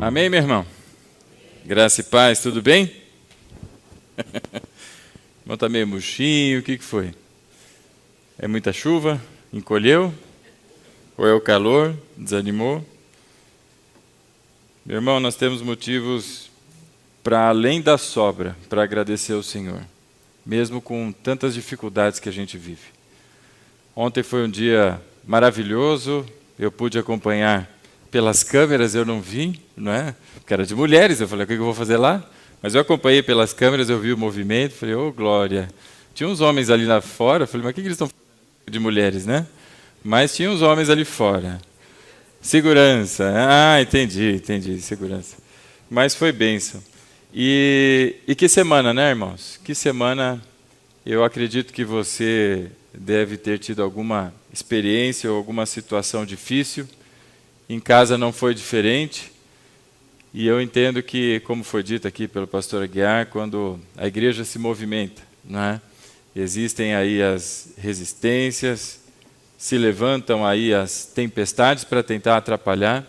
Amém, meu irmão? Graça e paz, tudo bem? O irmão está meio murchinho, o que foi? É muita chuva? Encolheu? Ou é o calor? Desanimou? Meu irmão, nós temos motivos para além da sobra, para agradecer ao Senhor, mesmo com tantas dificuldades que a gente vive. Ontem foi um dia maravilhoso, eu pude acompanhar pelas câmeras, eu não vi, não é? Porque era de mulheres, eu falei, o que eu vou fazer lá? Mas eu acompanhei pelas câmeras, eu vi o movimento, falei, ô glória. Tinha uns homens ali lá fora, eu falei, mas o que eles estão fazendo de mulheres, né? Mas tinha uns homens ali fora. Segurança, entendi, segurança. Mas foi bênção. E que semana, né, irmãos? Que semana, eu acredito que você deve ter tido alguma experiência ou alguma situação difícil. Em casa não foi diferente. E eu entendo que, como foi dito aqui pelo pastor Aguiar, quando a igreja se movimenta, né, existem aí as resistências, se levantam aí as tempestades para tentar atrapalhar,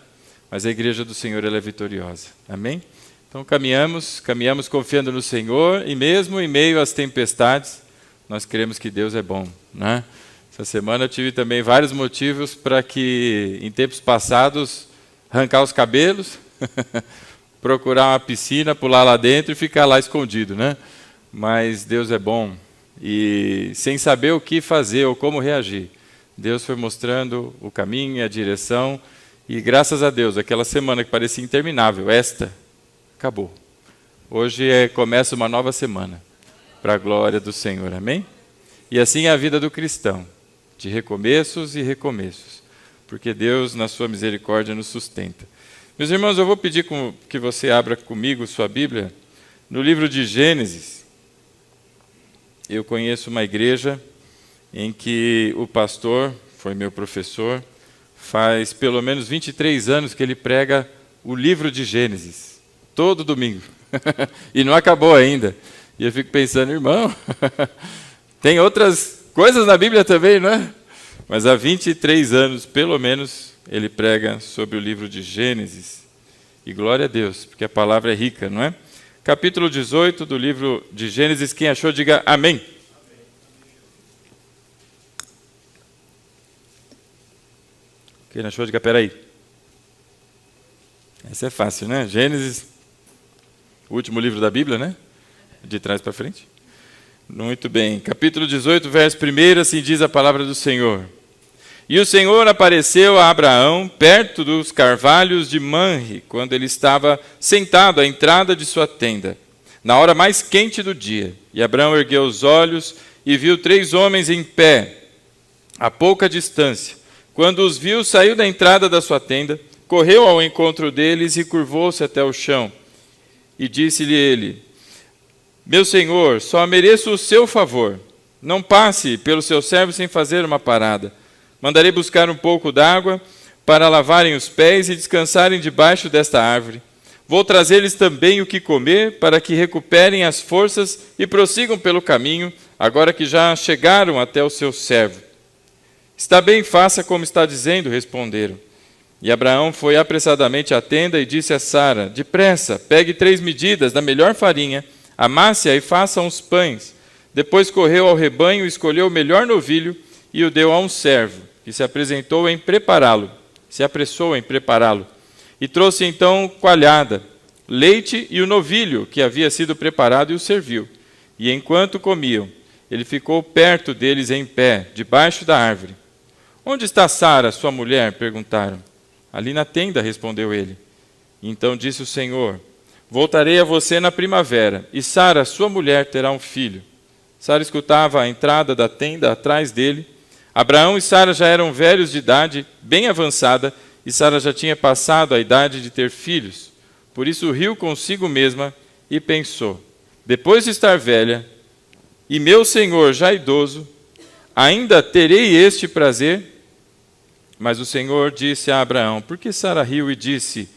mas a igreja do Senhor ela é vitoriosa. Amém? Então caminhamos confiando no Senhor, e mesmo em meio às tempestades, nós cremos que Deus é bom, né? Essa semana eu tive também vários motivos para que, em tempos passados, arrancar os cabelos, procurar uma piscina, pular lá dentro e ficar lá escondido, né? Mas Deus é bom, e sem saber o que fazer ou como reagir, Deus foi mostrando o caminho e a direção, e graças a Deus, aquela semana que parecia interminável, acabou. Hoje começa uma nova semana, para a glória do Senhor, amém? E assim é a vida do cristão, de recomeços e recomeços, porque Deus, na sua misericórdia, nos sustenta. Meus irmãos, eu vou pedir que você abra comigo sua Bíblia no livro de Gênesis. Eu conheço uma igreja em que o pastor foi meu professor, faz pelo menos 23 anos que ele prega o livro de Gênesis, todo domingo, e não acabou ainda. E eu fico pensando, irmão, tem outras coisas na Bíblia também, não é? Mas há 23 anos, pelo menos, ele prega sobre o livro de Gênesis. E glória a Deus, porque a palavra é rica, não é? Capítulo 18 do livro de Gênesis, quem achou, diga amém. Quem achou, diga peraí. Essa é fácil, né? Gênesis, o último livro da Bíblia, né? De trás para frente. Muito bem. Capítulo 18, verso 1, assim diz a palavra do Senhor. E o Senhor apareceu a Abraão perto dos carvalhos de Manre, quando ele estava sentado à entrada de sua tenda, na hora mais quente do dia. E Abraão ergueu os olhos e viu 3 homens em pé, a pouca distância. Quando os viu, saiu da entrada da sua tenda, correu ao encontro deles e curvou-se até o chão. E disse-lhe ele: meu senhor, só mereço o seu favor. Não passe pelo seu servo sem fazer uma parada. Mandarei buscar um pouco d'água para lavarem os pés e descansarem debaixo desta árvore. Vou trazer-lhes também o que comer, para que recuperem as forças e prossigam pelo caminho, agora que já chegaram até o seu servo. Está bem, faça como está dizendo, responderam. E Abraão foi apressadamente à tenda e disse a Sara: depressa, pegue 3 medidas da melhor farinha, amasse-a e faça uns pães. Depois correu ao rebanho, escolheu o melhor novilho e o deu a um servo, que se apressou em prepará-lo. E trouxe então coalhada, leite e o novilho que havia sido preparado e o serviu. E enquanto comiam, ele ficou perto deles em pé, debaixo da árvore. Onde está Sara, sua mulher? Perguntaram. Ali na tenda, respondeu ele. Então disse o Senhor: voltarei a você na primavera, e Sara, sua mulher, terá um filho. Sara escutava a entrada da tenda atrás dele. Abraão e Sara já eram velhos de idade, bem avançada, e Sara já tinha passado a idade de ter filhos. Por isso riu consigo mesma e pensou: depois de estar velha, e meu senhor já idoso, ainda terei este prazer? Mas o Senhor disse a Abraão: por que Sara riu e disse: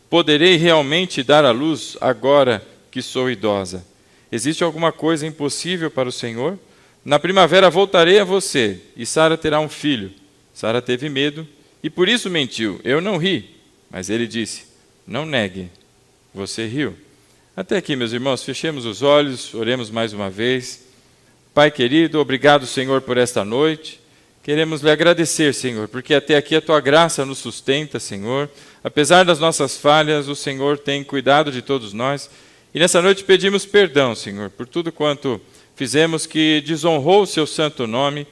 poderei realmente dar à luz agora que sou idosa? Existe alguma coisa impossível para o Senhor? Na primavera voltarei a você, e Sara terá um filho. Sara teve medo, e por isso mentiu. Eu não ri. Mas ele disse: Não negue. Você riu. Até aqui, meus irmãos, fechemos os olhos, oremos mais uma vez. Pai querido, obrigado, Senhor, por esta noite. Queremos lhe agradecer, Senhor, porque até aqui a tua graça nos sustenta, Senhor. Apesar das nossas falhas, o Senhor tem cuidado de todos nós. E nessa noite pedimos perdão, Senhor, por tudo quanto fizemos que desonrou o seu santo nome.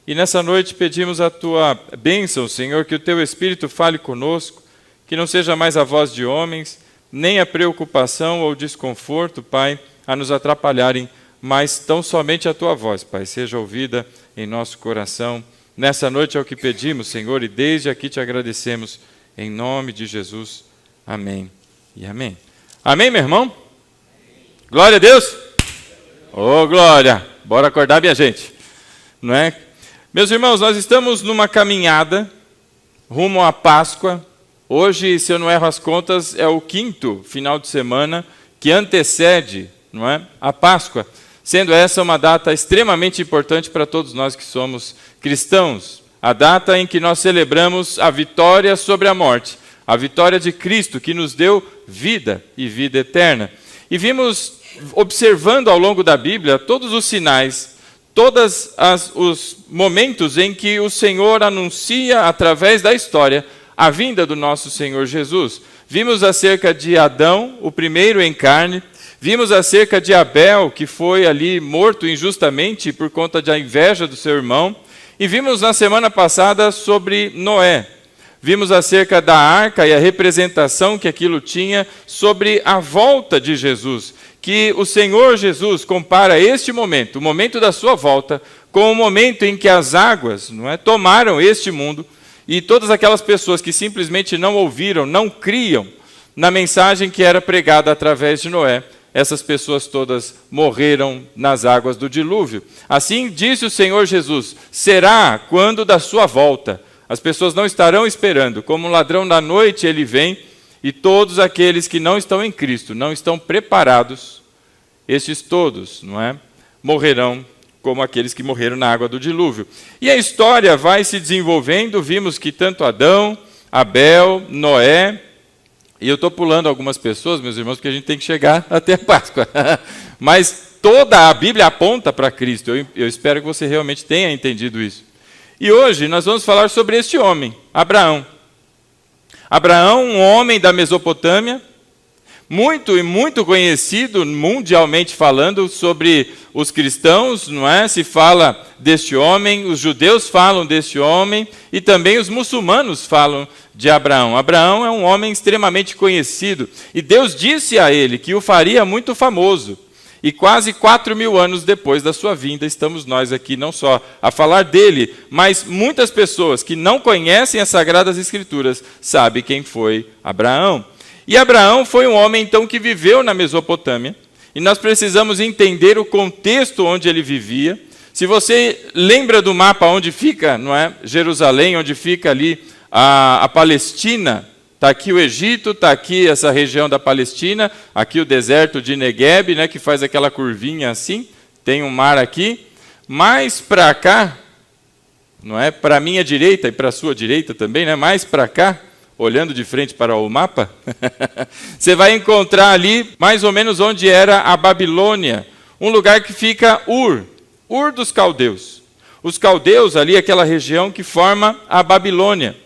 E nessa noite pedimos a tua bênção, Senhor, que o teu Espírito fale conosco, que não seja mais a voz de homens, nem a preocupação ou desconforto, Pai, a nos atrapalharem, mas tão somente a tua voz, Pai, seja ouvida em nosso coração. Nessa noite é o que pedimos, Senhor, e desde aqui te agradecemos, em nome de Jesus. Amém e amém. Amém, meu irmão? Glória a Deus! Ô, glória! Bora acordar, minha gente. Não é? Meus irmãos, nós estamos numa caminhada rumo à Páscoa. Hoje, se eu não erro as contas, é o 5º final de semana que antecede, não é, a Páscoa, sendo essa uma data extremamente importante para todos nós que somos cristãos. A data em que nós celebramos a vitória sobre a morte, a vitória de Cristo que nos deu vida e vida eterna. E vimos, observando ao longo da Bíblia, todos os sinais, todos os momentos em que o Senhor anuncia, através da história, a vinda do nosso Senhor Jesus. Vimos acerca de Adão, o primeiro em carne. Vimos acerca de Abel, que foi ali morto injustamente por conta da inveja do seu irmão. E vimos na semana passada sobre Noé. Vimos acerca da arca e a representação que aquilo tinha sobre a volta de Jesus. Que o Senhor Jesus compara este momento, o momento da sua volta, com o momento em que as águas, não é, tomaram este mundo. E todas aquelas pessoas que simplesmente não ouviram, não criam na mensagem que era pregada através de Noé, essas pessoas todas morreram nas águas do dilúvio. Assim disse o Senhor Jesus, será quando da sua volta. As pessoas não estarão esperando, como um ladrão da noite ele vem, e todos aqueles que não estão em Cristo, não estão preparados, estes todos, não é, morrerão como aqueles que morreram na água do dilúvio. E a história vai se desenvolvendo, vimos que tanto Adão, Abel, Noé, e eu estou pulando algumas pessoas, meus irmãos, porque a gente tem que chegar até a Páscoa. Mas toda a Bíblia aponta para Cristo. Eu espero que você realmente tenha entendido isso. E hoje nós vamos falar sobre este homem, Abraão. Abraão, um homem da Mesopotâmia, muito conhecido mundialmente falando sobre os cristãos, não é? Se fala deste homem, os judeus falam deste homem e também os muçulmanos falam de Abraão. Abraão é um homem extremamente conhecido e Deus disse a ele que o faria muito famoso. E quase 4.000 anos depois da sua vinda, estamos nós aqui não só a falar dele, mas muitas pessoas que não conhecem as Sagradas Escrituras sabem quem foi Abraão. E Abraão foi um homem, então, que viveu na Mesopotâmia, e nós precisamos entender o contexto onde ele vivia. Se você lembra do mapa onde fica, não é, Jerusalém, onde fica ali a Palestina, está aqui o Egito, está aqui essa região da Palestina, aqui o deserto de Negueb, né, que faz aquela curvinha assim, tem um mar aqui. Mais para cá, não é, para a minha direita e para a sua direita também, né, mais para cá, olhando de frente para o mapa, você vai encontrar ali mais ou menos onde era a Babilônia, um lugar que fica Ur dos caldeus. Os caldeus ali, aquela região que forma a Babilônia.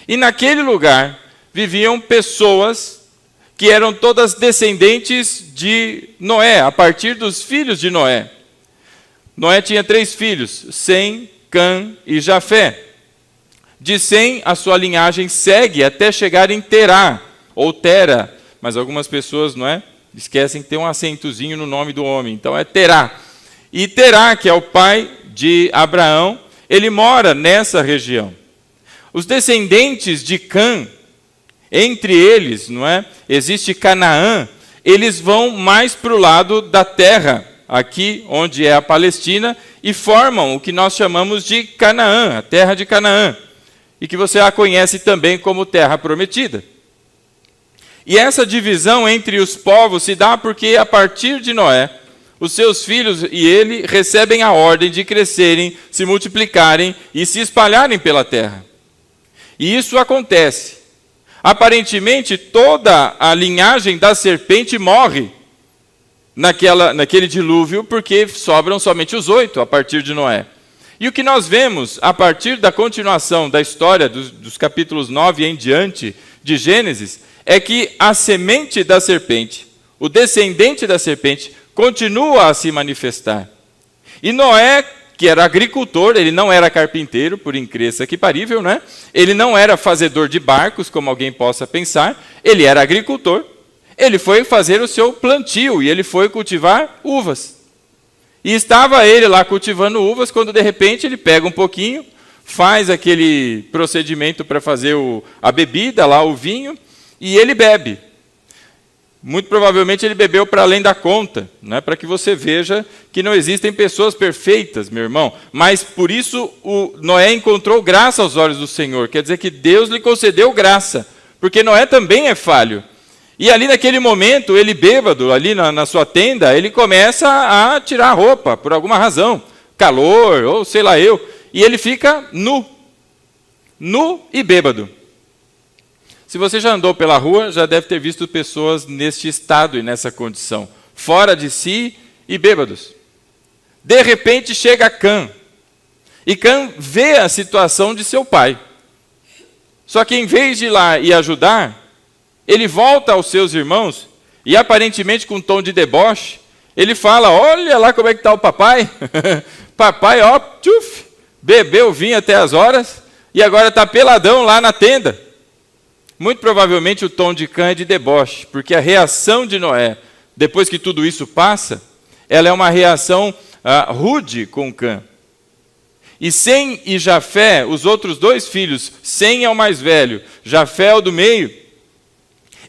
E naquele lugar viviam pessoas que eram todas descendentes de Noé, a partir dos filhos de Noé. Noé tinha 3 filhos, Sem, Cã e Jafé. De Sem, a sua linhagem segue até chegar em Terá, ou Tera, mas algumas pessoas, não é, esquecem que tem um acentozinho no nome do homem, então é Terá. E Terá, que é o pai de Abraão, ele mora nessa região. Os descendentes de Cã, entre eles, não é, existe Canaã, eles vão mais para o lado da terra, aqui onde é a Palestina, e formam o que nós chamamos de Canaã, a terra de Canaã. E que você a conhece também como Terra Prometida. E essa divisão entre os povos se dá porque, a partir de Noé, os seus filhos e ele recebem a ordem de crescerem, se multiplicarem e se espalharem pela terra. E isso acontece. Aparentemente, toda a linhagem da serpente morre naquele dilúvio, porque sobram somente os 8 a partir de Noé. E o que nós vemos a partir da continuação da história dos capítulos 9 em diante de Gênesis, é que a semente da serpente, o descendente da serpente, continua a se manifestar. E Noé, que era agricultor, ele não era carpinteiro, por incrível que parível, né? Ele não era fazedor de barcos, como alguém possa pensar, ele era agricultor. Ele foi fazer o seu plantio e ele foi cultivar uvas. E estava ele lá cultivando uvas, quando de repente ele pega um pouquinho, faz aquele procedimento para fazer a bebida, lá o vinho, e ele bebe. Muito provavelmente ele bebeu para além da conta, né? Para que você veja que não existem pessoas perfeitas, meu irmão. Mas por isso o Noé encontrou graça aos olhos do Senhor. Quer dizer que Deus lhe concedeu graça, porque Noé também é falho. E ali naquele momento, ele bêbado, ali na sua tenda, ele começa a tirar a roupa, por alguma razão. Calor, ou sei lá eu. E ele fica nu. Nu e bêbado. Se você já andou pela rua, já deve ter visto pessoas neste estado e nessa condição. Fora de si e bêbados. De repente chega Cã. E Cã vê a situação de seu pai. Só que em vez de ir lá e ajudar, ele volta aos seus irmãos e aparentemente com um tom de deboche, ele fala, olha lá como é que está o papai. Papai, ó, tchuf, bebeu vinho até as horas e agora está peladão lá na tenda. Muito provavelmente o tom de Cã é de deboche, porque a reação de Noé, depois que tudo isso passa, ela é uma reação rude com Cã. E Sem e Jafé, os outros 2 filhos, Sem é o mais velho, Jafé é o do meio,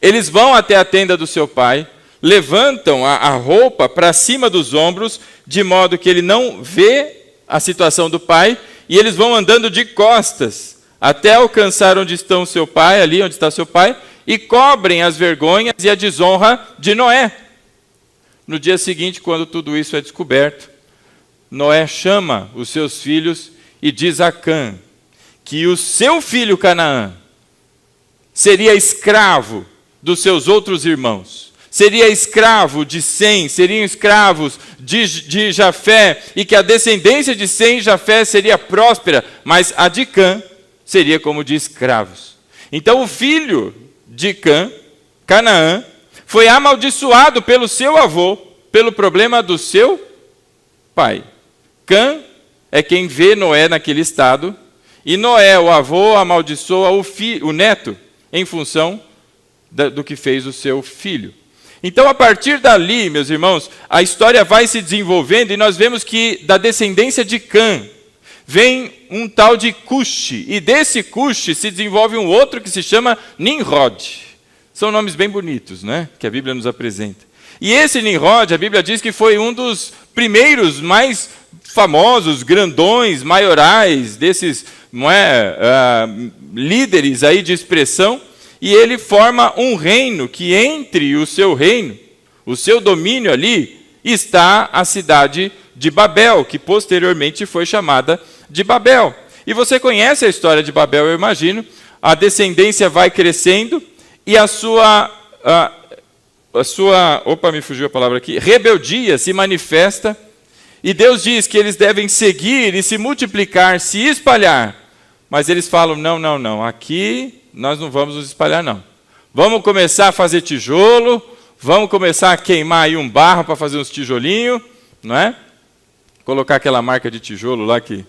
eles vão até a tenda do seu pai, levantam a roupa para cima dos ombros, de modo que ele não vê a situação do pai, e eles vão andando de costas, até alcançar onde está seu pai, ali onde está seu pai, e cobrem as vergonhas e a desonra de Noé. No dia seguinte, quando tudo isso é descoberto, Noé chama os seus filhos e diz a Cã que o seu filho Canaã seria escravo dos seus outros irmãos, seria escravo de Sem, seriam escravos de Jafé, e que a descendência de Sem e Jafé seria próspera, mas a de Cã seria como de escravos. Então o filho de Cã, Canaã, foi amaldiçoado pelo seu avô, pelo problema do seu pai. Cã é quem vê Noé naquele estado, e Noé, o avô, amaldiçoa o neto, em função do que fez o seu filho. Então, a partir dali, meus irmãos, a história vai se desenvolvendo, e nós vemos que da descendência de Cã, vem um tal de Cuxi, e desse Cuxi se desenvolve um outro que se chama Nimrod. São nomes bem bonitos, né? Que a Bíblia nos apresenta. E esse Nimrod, a Bíblia diz que foi um dos primeiros mais famosos, grandões, maiorais, desses líderes aí de expressão, e ele forma um reino que entre o seu reino, o seu domínio ali, está a cidade de Babel, que posteriormente foi chamada de Babel. E você conhece a história de Babel, eu imagino. A descendência vai crescendo e a sua me fugiu a palavra aqui, rebeldia se manifesta, e Deus diz que eles devem seguir e se multiplicar, se espalhar. Mas eles falam, não, aqui nós não vamos nos espalhar, não. Vamos começar a fazer tijolo, vamos começar a queimar aí um barro para fazer uns tijolinhos, não é? Colocar aquela marca de tijolo lá que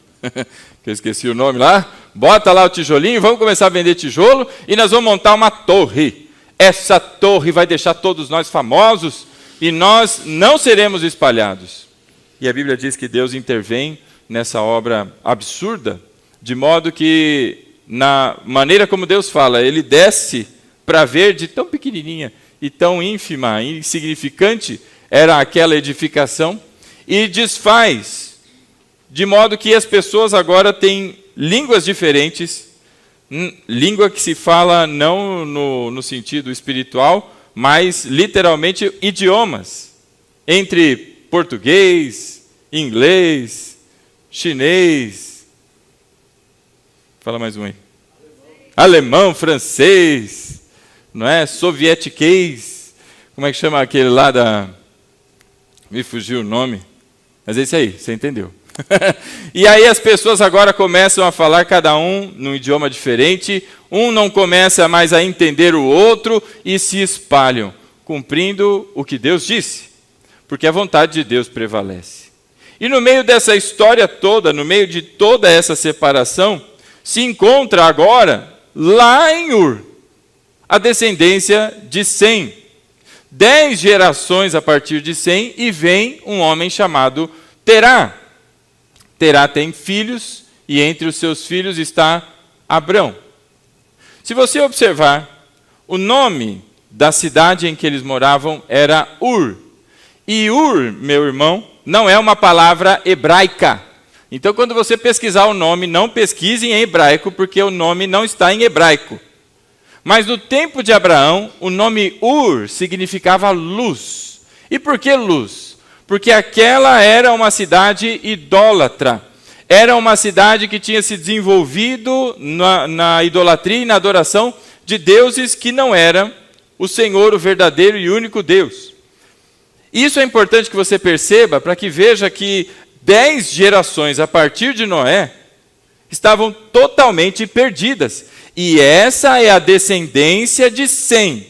eu esqueci o nome lá, bota lá o tijolinho, vamos começar a vender tijolo e nós vamos montar uma torre. Essa torre vai deixar todos nós famosos e nós não seremos espalhados. E a Bíblia diz que Deus intervém nessa obra absurda, de modo que, na maneira como Deus fala, ele desce para ver de tão pequenininha e tão ínfima, insignificante, era aquela edificação, e desfaz, de modo que as pessoas agora têm línguas diferentes, língua que se fala não no sentido espiritual, mas literalmente idiomas, entre português, inglês, chinês, fala mais um aí, alemão, francês, não é? Sovietiquês, como é que chama aquele lá da... Me fugiu o nome, mas é isso aí, você entendeu. E aí as pessoas agora começam a falar cada um num idioma diferente, um não começa mais a entender o outro e se espalham, cumprindo o que Deus disse, porque a vontade de Deus prevalece. E no meio dessa história toda, no meio de toda essa separação, se encontra agora, lá em Ur, a descendência de Sem. 10 gerações a partir de Sem, e vem um homem chamado Terá. Terá tem filhos, e entre os seus filhos está Abrão. Se você observar, o nome da cidade em que eles moravam era Ur. E Ur, meu irmão, não é uma palavra hebraica. Então, quando você pesquisar o nome, não pesquise em hebraico, porque o nome não está em hebraico. Mas no tempo de Abraão, o nome Ur significava luz. E por que luz? Porque aquela era uma cidade idólatra. Era uma cidade que tinha se desenvolvido na idolatria e na adoração de deuses que não eram o Senhor, o verdadeiro e único Deus. Isso é importante que você perceba, para que veja que 10 gerações a partir de Noé estavam totalmente perdidas. E essa é a descendência de Sem.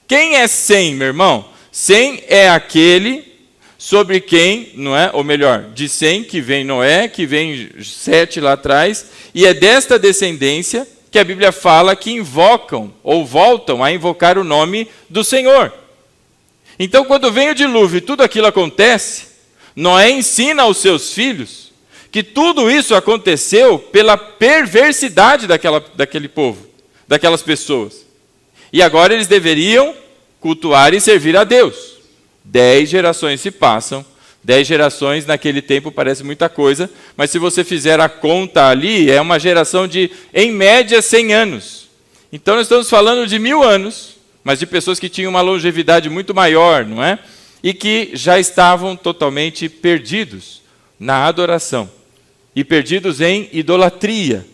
Quem é Sem, meu irmão? Sem é aquele sobre quem, não é? Ou melhor, de Sem que vem Noé, que vem Sete lá atrás, e é desta descendência que a Bíblia fala que invocam ou voltam a invocar o nome do Senhor. Então, quando vem o dilúvio e tudo aquilo acontece, Noé ensina aos seus filhos que tudo isso aconteceu pela perversidade daquele povo, daquelas pessoas. E agora eles deveriam cultuar e servir a Deus. 10 gerações se passam. 10 gerações naquele tempo parece muita coisa, mas se você fizer a conta ali, é uma geração de, em média, 100 anos. Então nós estamos falando de 1000 anos, mas de pessoas que tinham uma longevidade muito maior, não é? E que já estavam totalmente perdidos na adoração e perdidos em idolatria.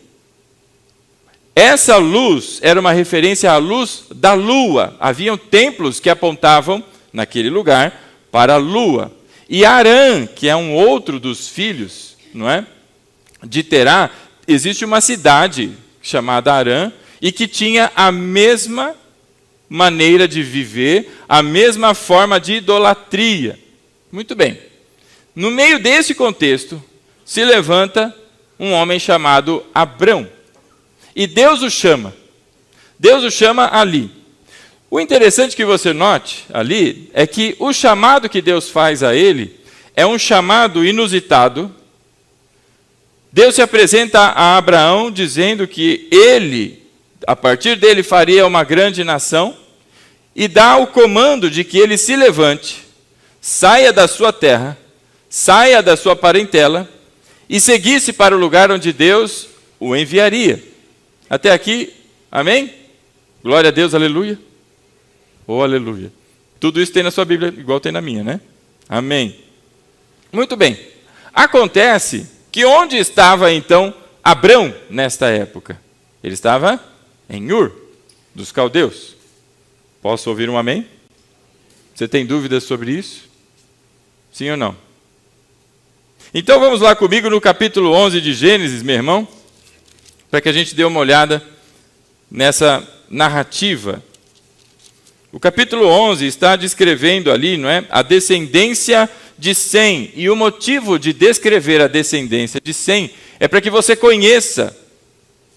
Essa luz era uma referência à luz da lua. Haviam templos que apontavam, naquele lugar, para a lua. E Arã, que é um outro dos filhos, não é? De Terá, existe uma cidade chamada Arã, e que tinha a mesma maneira de viver, a mesma forma de idolatria. Muito bem. No meio desse contexto, se levanta um homem chamado Abrão. E Deus o chama. Deus o chama ali. O interessante que você note ali é que o chamado que Deus faz a ele é um chamado inusitado. Deus se apresenta a Abraão dizendo que ele, a partir dele, faria uma grande nação, e dá o comando de que ele se levante, saia da sua terra, saia da sua parentela, e seguisse para o lugar onde Deus o enviaria. Até aqui, amém? Glória a Deus, aleluia. Oh, aleluia. Tudo isso tem na sua Bíblia, igual tem na minha, né? Amém. Muito bem. Acontece que onde estava então Abrão nesta época? Ele estava em Ur, dos caldeus. Posso ouvir um amém? Você tem dúvidas sobre isso? Sim ou não? Então vamos lá comigo no capítulo 11 de Gênesis, meu irmão, para que a gente dê uma olhada nessa narrativa. O capítulo 11 está descrevendo ali, não é, a descendência de Sem. E o motivo de descrever a descendência de Sem é para que você conheça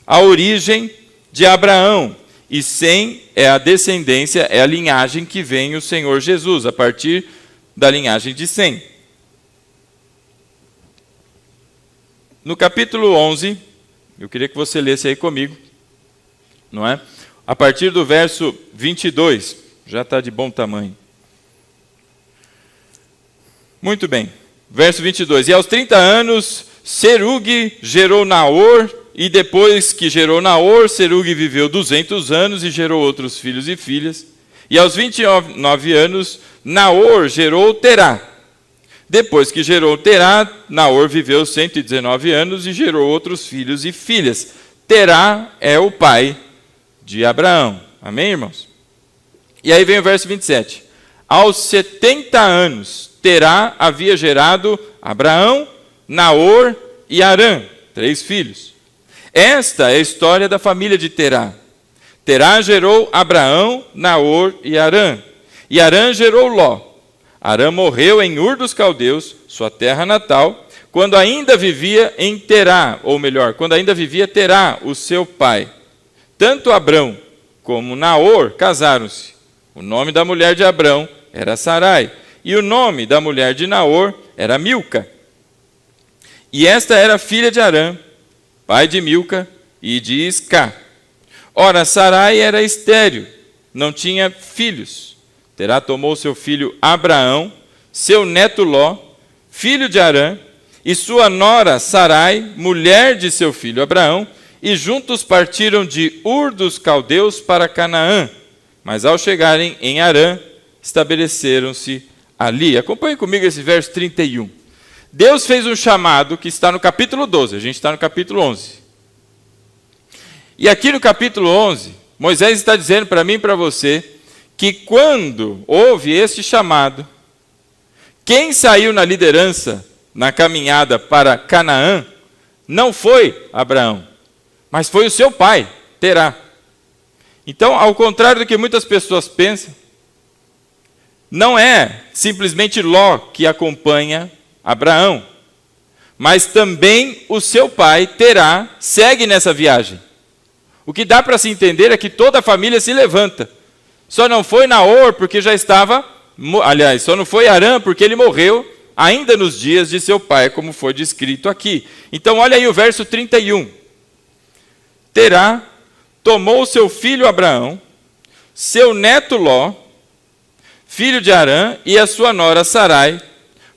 a origem de Abraão. E Sem é a descendência, é a linhagem que vem o Senhor Jesus, a partir da linhagem de Sem. No capítulo 11, eu queria que você lesse aí comigo, não é? A partir do verso 22, já está de bom tamanho. Muito bem, verso 22. E aos 30 anos, Serug gerou Naor, e depois que gerou Naor, Serug viveu 200 anos e gerou outros filhos e filhas. E aos 29 anos, Naor gerou Terá. Depois que gerou Terá, Naor viveu 119 anos e gerou outros filhos e filhas. Terá é o pai de Abraão. Amém, irmãos? E aí vem o verso 27. Aos 70 anos, Terá havia gerado Abraão, Naor e Harã, 3 filhos. Esta é a história da família de Terá. Terá gerou Abraão, Naor e Harã. E Harã gerou Ló. Harã morreu em Ur dos Caldeus, sua terra natal, quando ainda vivia em Terá, ou melhor, quando ainda vivia Terá, o seu pai. Tanto Abrão como Naor casaram-se. O nome da mulher de Abrão era Sarai, e o nome da mulher de Naor era Milca. E esta era filha de Harã, pai de Milca e de Iscá. Ora, Sarai era estéril, não tinha filhos. Terá tomou seu filho Abraão, seu neto Ló, filho de Harã, e sua nora Sarai, mulher de seu filho Abraão, e juntos partiram de Ur dos Caldeus para Canaã. Mas ao chegarem em Harã, estabeleceram-se ali. Acompanhe comigo esse verso 31. Deus fez um chamado que está no capítulo 12, a gente está no capítulo 11. E aqui no capítulo 11, Moisés está dizendo para mim e para você que quando houve este chamado, quem saiu na liderança, na caminhada para Canaã, não foi Abraão, mas foi o seu pai, Terá. Então, ao contrário do que muitas pessoas pensam, não é simplesmente Ló que acompanha Abraão, mas também o seu pai, Terá, segue nessa viagem. O que dá para se entender é que toda a família se levanta. Só não foi Naor porque já estava, aliás, só não foi Harã porque ele morreu ainda nos dias de seu pai, como foi descrito aqui. Então olha aí o verso 31. Terá tomou seu filho Abraão, seu neto Ló, filho de Harã, e a sua nora Sarai,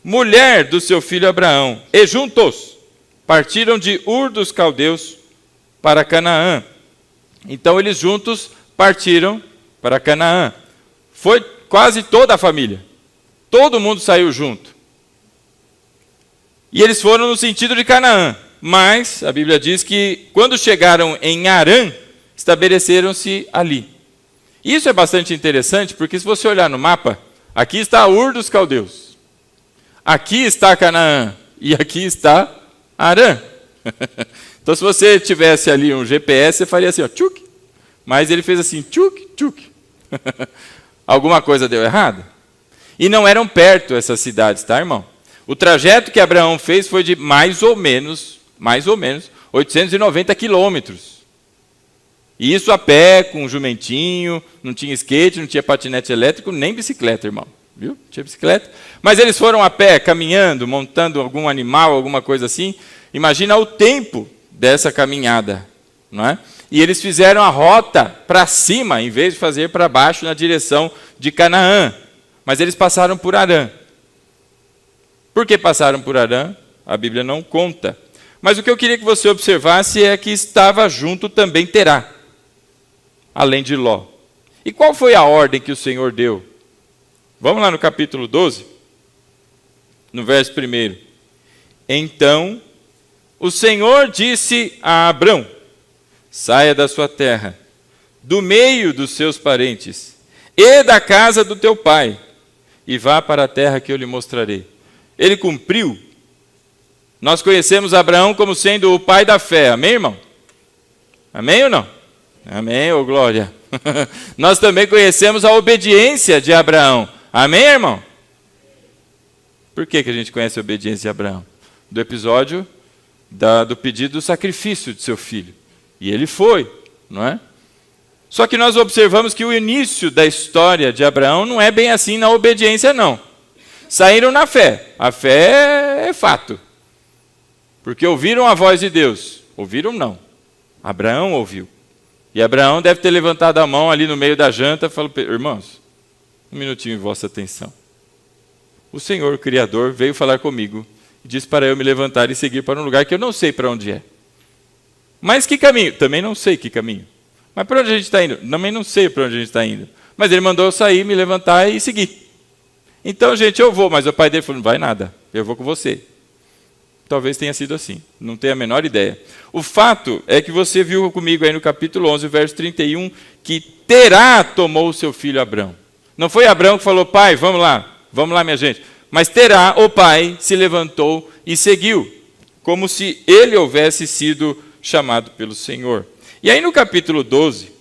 mulher do seu filho Abraão, e juntos partiram de Ur dos Caldeus para Canaã. Então eles juntos partiram para Canaã. Foi quase toda a família. Todo mundo saiu junto. E eles foram no sentido de Canaã. Mas a Bíblia diz que quando chegaram em Harã, estabeleceram-se ali. Isso é bastante interessante, porque se você olhar no mapa, aqui está Ur dos Caldeus. Aqui está Canaã. E aqui está Harã. Então, se você tivesse ali um GPS, você faria assim, ó, tchuc. Mas ele fez assim, tchuc, tchuc. Alguma coisa deu errado? E não eram perto essas cidades, tá, irmão? O trajeto que Abraão fez foi de mais ou menos 890 quilômetros. E isso a pé, com um jumentinho, não tinha skate, não tinha patinete elétrico, nem bicicleta, irmão. Viu? Não tinha bicicleta. Mas eles foram a pé, caminhando, montando algum animal, alguma coisa assim. Imagina o tempo dessa caminhada, não é? E eles fizeram a rota para cima, em vez de fazer para baixo, na direção de Canaã. Mas eles passaram por Harã. Por que passaram por Harã? A Bíblia não conta. Mas o que eu queria que você observasse é que estava junto também Terá, além de Ló. E qual foi a ordem que o Senhor deu? Vamos lá no capítulo 12, no verso 1. Então, o Senhor disse a Abrão: saia da sua terra, do meio dos seus parentes, e da casa do teu pai, e vá para a terra que eu lhe mostrarei. Ele cumpriu. Nós conhecemos Abraão como sendo o pai da fé. Amém, irmão? Amém ou não? Amém, ô glória. Nós também conhecemos a obediência de Abraão. Amém, irmão? Por que a gente conhece a obediência de Abraão? Do episódio do pedido do sacrifício de seu filho. E ele foi, não é? Só que nós observamos que o início da história de Abraão não é bem assim na obediência, não. Saíram na fé. A fé é fato. Porque ouviram a voz de Deus. Ouviram não. Abraão ouviu. E Abraão deve ter levantado a mão ali no meio da janta e falou: irmãos, um minutinho em vossa atenção. O Senhor, o Criador, veio falar comigo e disse para eu me levantar e seguir para um lugar que eu não sei para onde é. Mas que caminho? Também não sei que caminho. Mas para onde a gente está indo? Também não sei para onde a gente está indo. Mas ele mandou eu sair, me levantar e seguir. Então, gente, eu vou. Mas o pai dele falou: não vai nada, eu vou com você. Talvez tenha sido assim, não tenho a menor ideia. O fato é que você viu comigo aí no capítulo 11, verso 31, que Terá tomou o seu filho Abrão. Não foi Abrão que falou, pai, vamos lá minha gente. Mas Terá, o pai, se levantou e seguiu, como se ele houvesse sido chamado pelo Senhor. E aí no capítulo 12,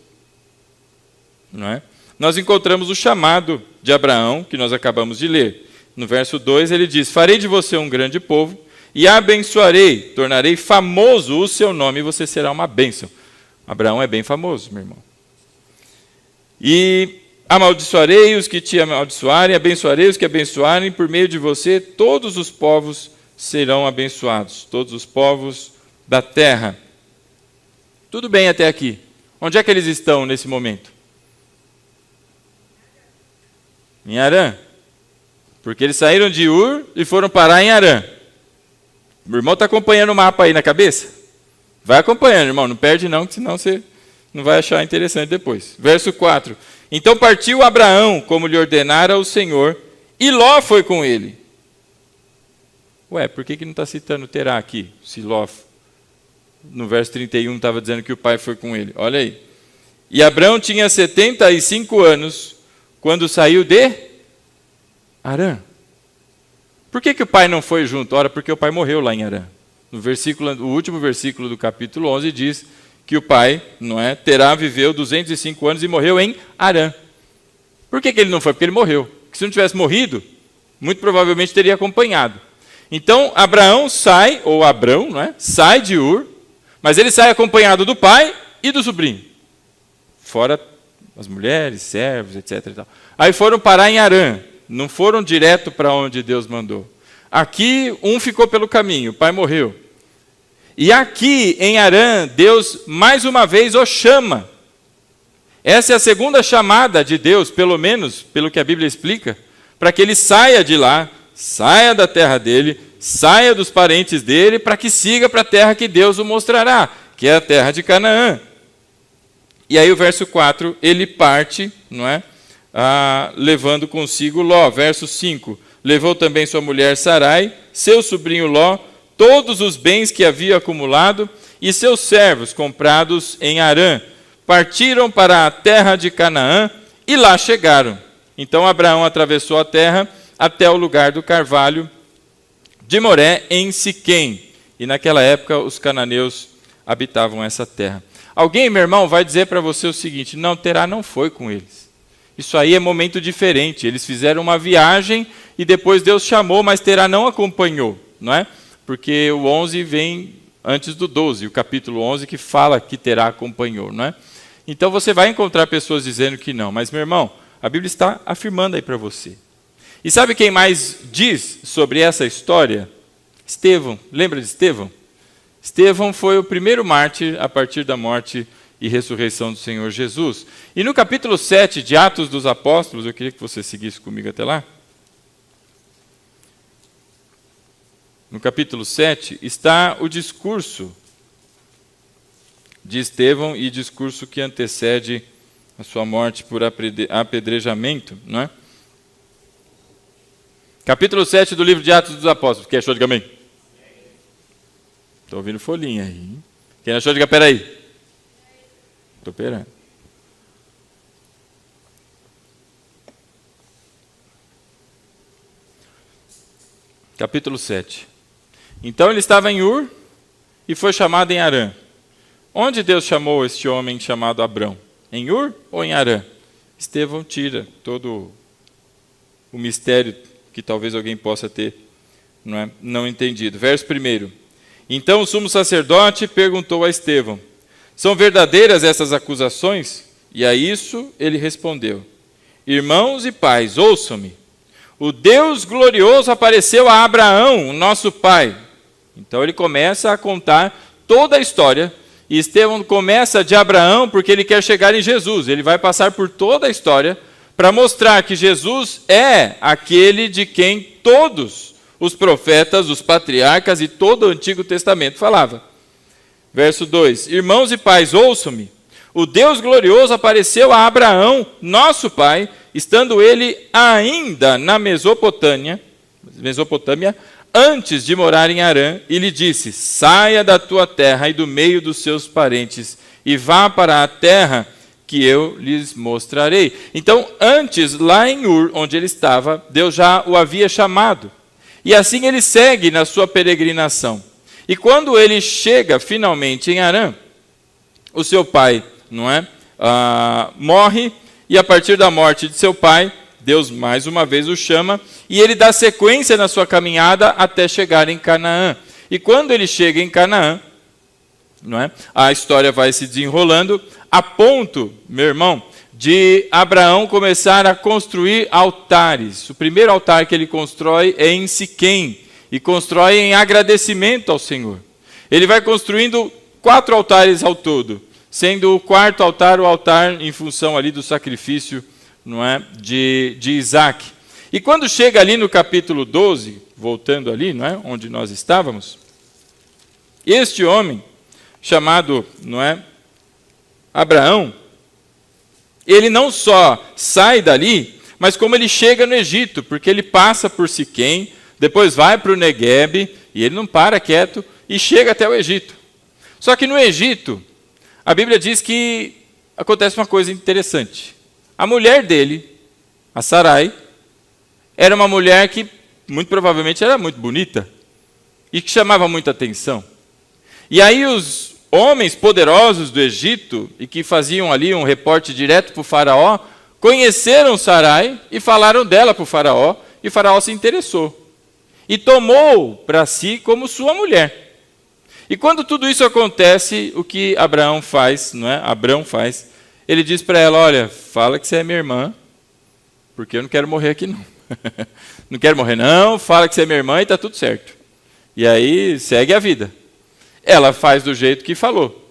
não é? Nós encontramos o chamado de Abraão, que nós acabamos de ler. No verso 2 ele diz, farei de você um grande povo, e abençoarei, tornarei famoso o seu nome, e você será uma bênção. Abraão é bem famoso, meu irmão. E amaldiçoarei os que te amaldiçoarem, abençoarei os que abençoarem, por meio de você todos os povos serão abençoados, todos os povos da terra. Tudo bem até aqui. Onde é que eles estão nesse momento? Em Harã. Porque eles saíram de Ur e foram parar em Harã. Meu irmão está acompanhando o mapa aí na cabeça? Vai acompanhando, irmão. Não perde não, que senão você não vai achar interessante depois. Verso 4. Então partiu Abraão, como lhe ordenara o Senhor, e Ló foi com ele. Ué, por que não está citando Terá aqui? Se Ló, no verso 31, estava dizendo que o pai foi com ele. Olha aí. E Abraão tinha 75 anos, quando saiu de Harã. Por que o pai não foi junto? Ora, porque o pai morreu lá em Harã. O último versículo do capítulo 11 diz que o pai, não é, Terá viveu 205 anos e morreu em Harã. Por que ele não foi? Porque ele morreu. Porque se não tivesse morrido, muito provavelmente teria acompanhado. Então, Abraão sai, ou Abrão, não é? Sai de Ur, mas ele sai acompanhado do pai e do sobrinho. Fora as mulheres, servos, etc. E tal. Aí foram parar em Harã. Não foram direto para onde Deus mandou. Aqui, um ficou pelo caminho, o pai morreu. E aqui, em Harã, Deus, mais uma vez, o chama. Essa é a segunda chamada de Deus, pelo menos, pelo que a Bíblia explica, para que ele saia de lá, saia da terra dele, saia dos parentes dele, para que siga para a terra que Deus o mostrará, que é a terra de Canaã. E aí o verso 4, ele parte, não é? Levando consigo Ló. Verso 5, levou também sua mulher Sarai, seu sobrinho Ló, todos os bens que havia acumulado, e seus servos comprados em Harã. Partiram para a terra de Canaã, e lá chegaram. Então Abraão atravessou a terra, até o lugar do carvalho de Moré, em Siquém. E naquela época os cananeus habitavam essa terra. Alguém, meu irmão, vai dizer para você o seguinte, não, Terá não foi com eles. Isso aí é momento diferente. Eles fizeram uma viagem e depois Deus chamou, mas Terá não acompanhou, não é? Porque o 11 vem antes do 12, o capítulo 11 que fala que Terá acompanhou, não é? Então você vai encontrar pessoas dizendo que não, mas meu irmão, a Bíblia está afirmando aí para você. E sabe quem mais diz sobre essa história? Estevão. Lembra de Estevão? Estevão foi o primeiro mártir a partir da morte e ressurreição do Senhor Jesus. E no capítulo 7 de Atos dos Apóstolos, eu queria que você seguisse comigo até lá. No capítulo 7 está o discurso de Estevão e discurso que antecede a sua morte por apedrejamento, não é? Capítulo 7 do livro de Atos dos Apóstolos. Quem achou, diga amém. Estou ouvindo folhinha aí. Hein? Quem achou, diga peraí. Estou esperando. Capítulo 7. Então ele estava em Ur e foi chamado em Harã. Onde Deus chamou este homem chamado Abrão? Em Ur ou em Harã? Estevão tira todo o mistério que talvez alguém possa ter não entendido. Verso 1. Então o sumo sacerdote perguntou a Estevão, são verdadeiras essas acusações? E a isso ele respondeu, irmãos e pais, ouçam-me. O Deus glorioso apareceu a Abraão, nosso pai. Então ele começa a contar toda a história. E Estevão começa de Abraão porque ele quer chegar em Jesus. Ele vai passar por toda a história para mostrar que Jesus é aquele de quem todos os profetas, os patriarcas e todo o Antigo Testamento falava. Verso 2, irmãos e pais, ouçam-me. O Deus glorioso apareceu a Abraão, nosso pai, estando ele ainda na Mesopotâmia, Mesopotâmia, antes de morar em Harã, e lhe disse: saia da tua terra e do meio dos seus parentes, e vá para a terra que eu lhes mostrarei. Então, antes, lá em Ur, onde ele estava, Deus já o havia chamado. E assim ele segue na sua peregrinação. E quando ele chega finalmente em Harã, o seu pai, morre, e a partir da morte de seu pai, Deus mais uma vez o chama, e ele dá sequência na sua caminhada até chegar em Canaã. E quando ele chega em Canaã, a história vai se desenrolando, a ponto, meu irmão, de Abraão começar a construir altares. O primeiro altar que ele constrói é em Siquém, e constrói em agradecimento ao Senhor. Ele vai construindo 4 altares ao todo, sendo o quarto altar o altar em função ali do sacrifício de Isaac. E quando chega ali no capítulo 12, voltando ali, onde nós estávamos, este homem, chamado Abraão, ele não só sai dali, mas como ele chega no Egito, porque ele passa por Siquém, depois vai para o Neguebe, e ele não para quieto, e chega até o Egito. Só que no Egito, a Bíblia diz que acontece uma coisa interessante. A mulher dele, a Sarai, era uma mulher que muito provavelmente era muito bonita, e que chamava muita atenção. E aí os homens poderosos do Egito, e que faziam ali um reporte direto para o faraó, conheceram Sarai e falaram dela para o faraó, e o faraó se interessou. E tomou para si como sua mulher. E quando tudo isso acontece, o que Abraão faz, Abrão faz, ele diz para ela: olha, fala que você é minha irmã, porque eu não quero morrer aqui não. Não quero morrer não, fala que você é minha irmã e está tudo certo. E aí segue a vida. Ela faz do jeito que falou,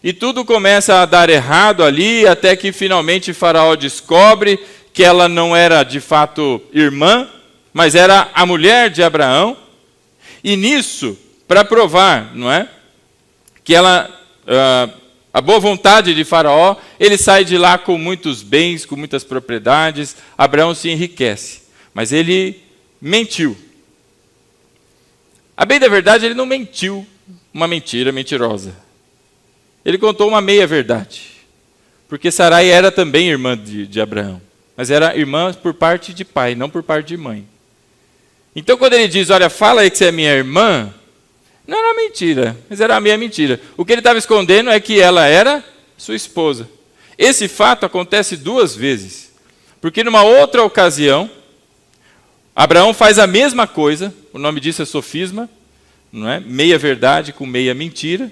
E tudo começa a dar errado ali, até que finalmente Faraó descobre que ela não era de fato irmã, mas era a mulher de Abraão. E nisso, para provar, que a boa vontade de Faraó, ele sai de lá com muitos bens, com muitas propriedades. Abraão se enriquece, mas ele mentiu. A bem da verdade, ele não mentiu uma mentira mentirosa. Ele contou uma meia-verdade. Porque Sarai era também irmã de Abraão. Mas era irmã por parte de pai, não por parte de mãe. Então, quando ele diz: olha, fala aí que você é minha irmã, não era mentira, mas era a meia mentira. O que ele estava escondendo é que ela era sua esposa. Esse fato acontece 2 vezes. Porque numa outra ocasião, Abraão faz a mesma coisa, o nome disso é sofisma, meia verdade com meia mentira.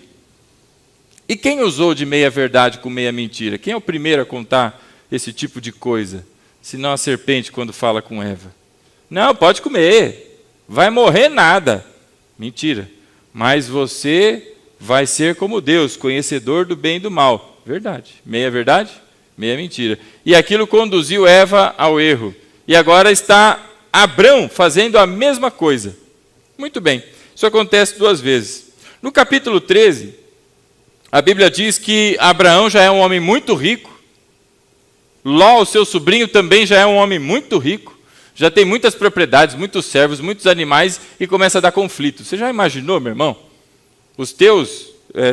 E quem usou de meia verdade com meia mentira? Quem é o primeiro a contar esse tipo de coisa? Senão a serpente quando fala com Eva. Não, pode comer, vai morrer nada. Mentira. Mas você vai ser como Deus, conhecedor do bem e do mal. Verdade, meia mentira. E aquilo conduziu Eva ao erro. E agora está Abrão fazendo a mesma coisa. Muito bem, isso acontece 2 vezes. No capítulo 13, a Bíblia diz que Abraão já é um homem muito rico. Ló, o seu sobrinho, também já é um homem muito rico. Já tem muitas propriedades, muitos servos, muitos animais, e começa a dar conflito. Você já imaginou, meu irmão? Os teus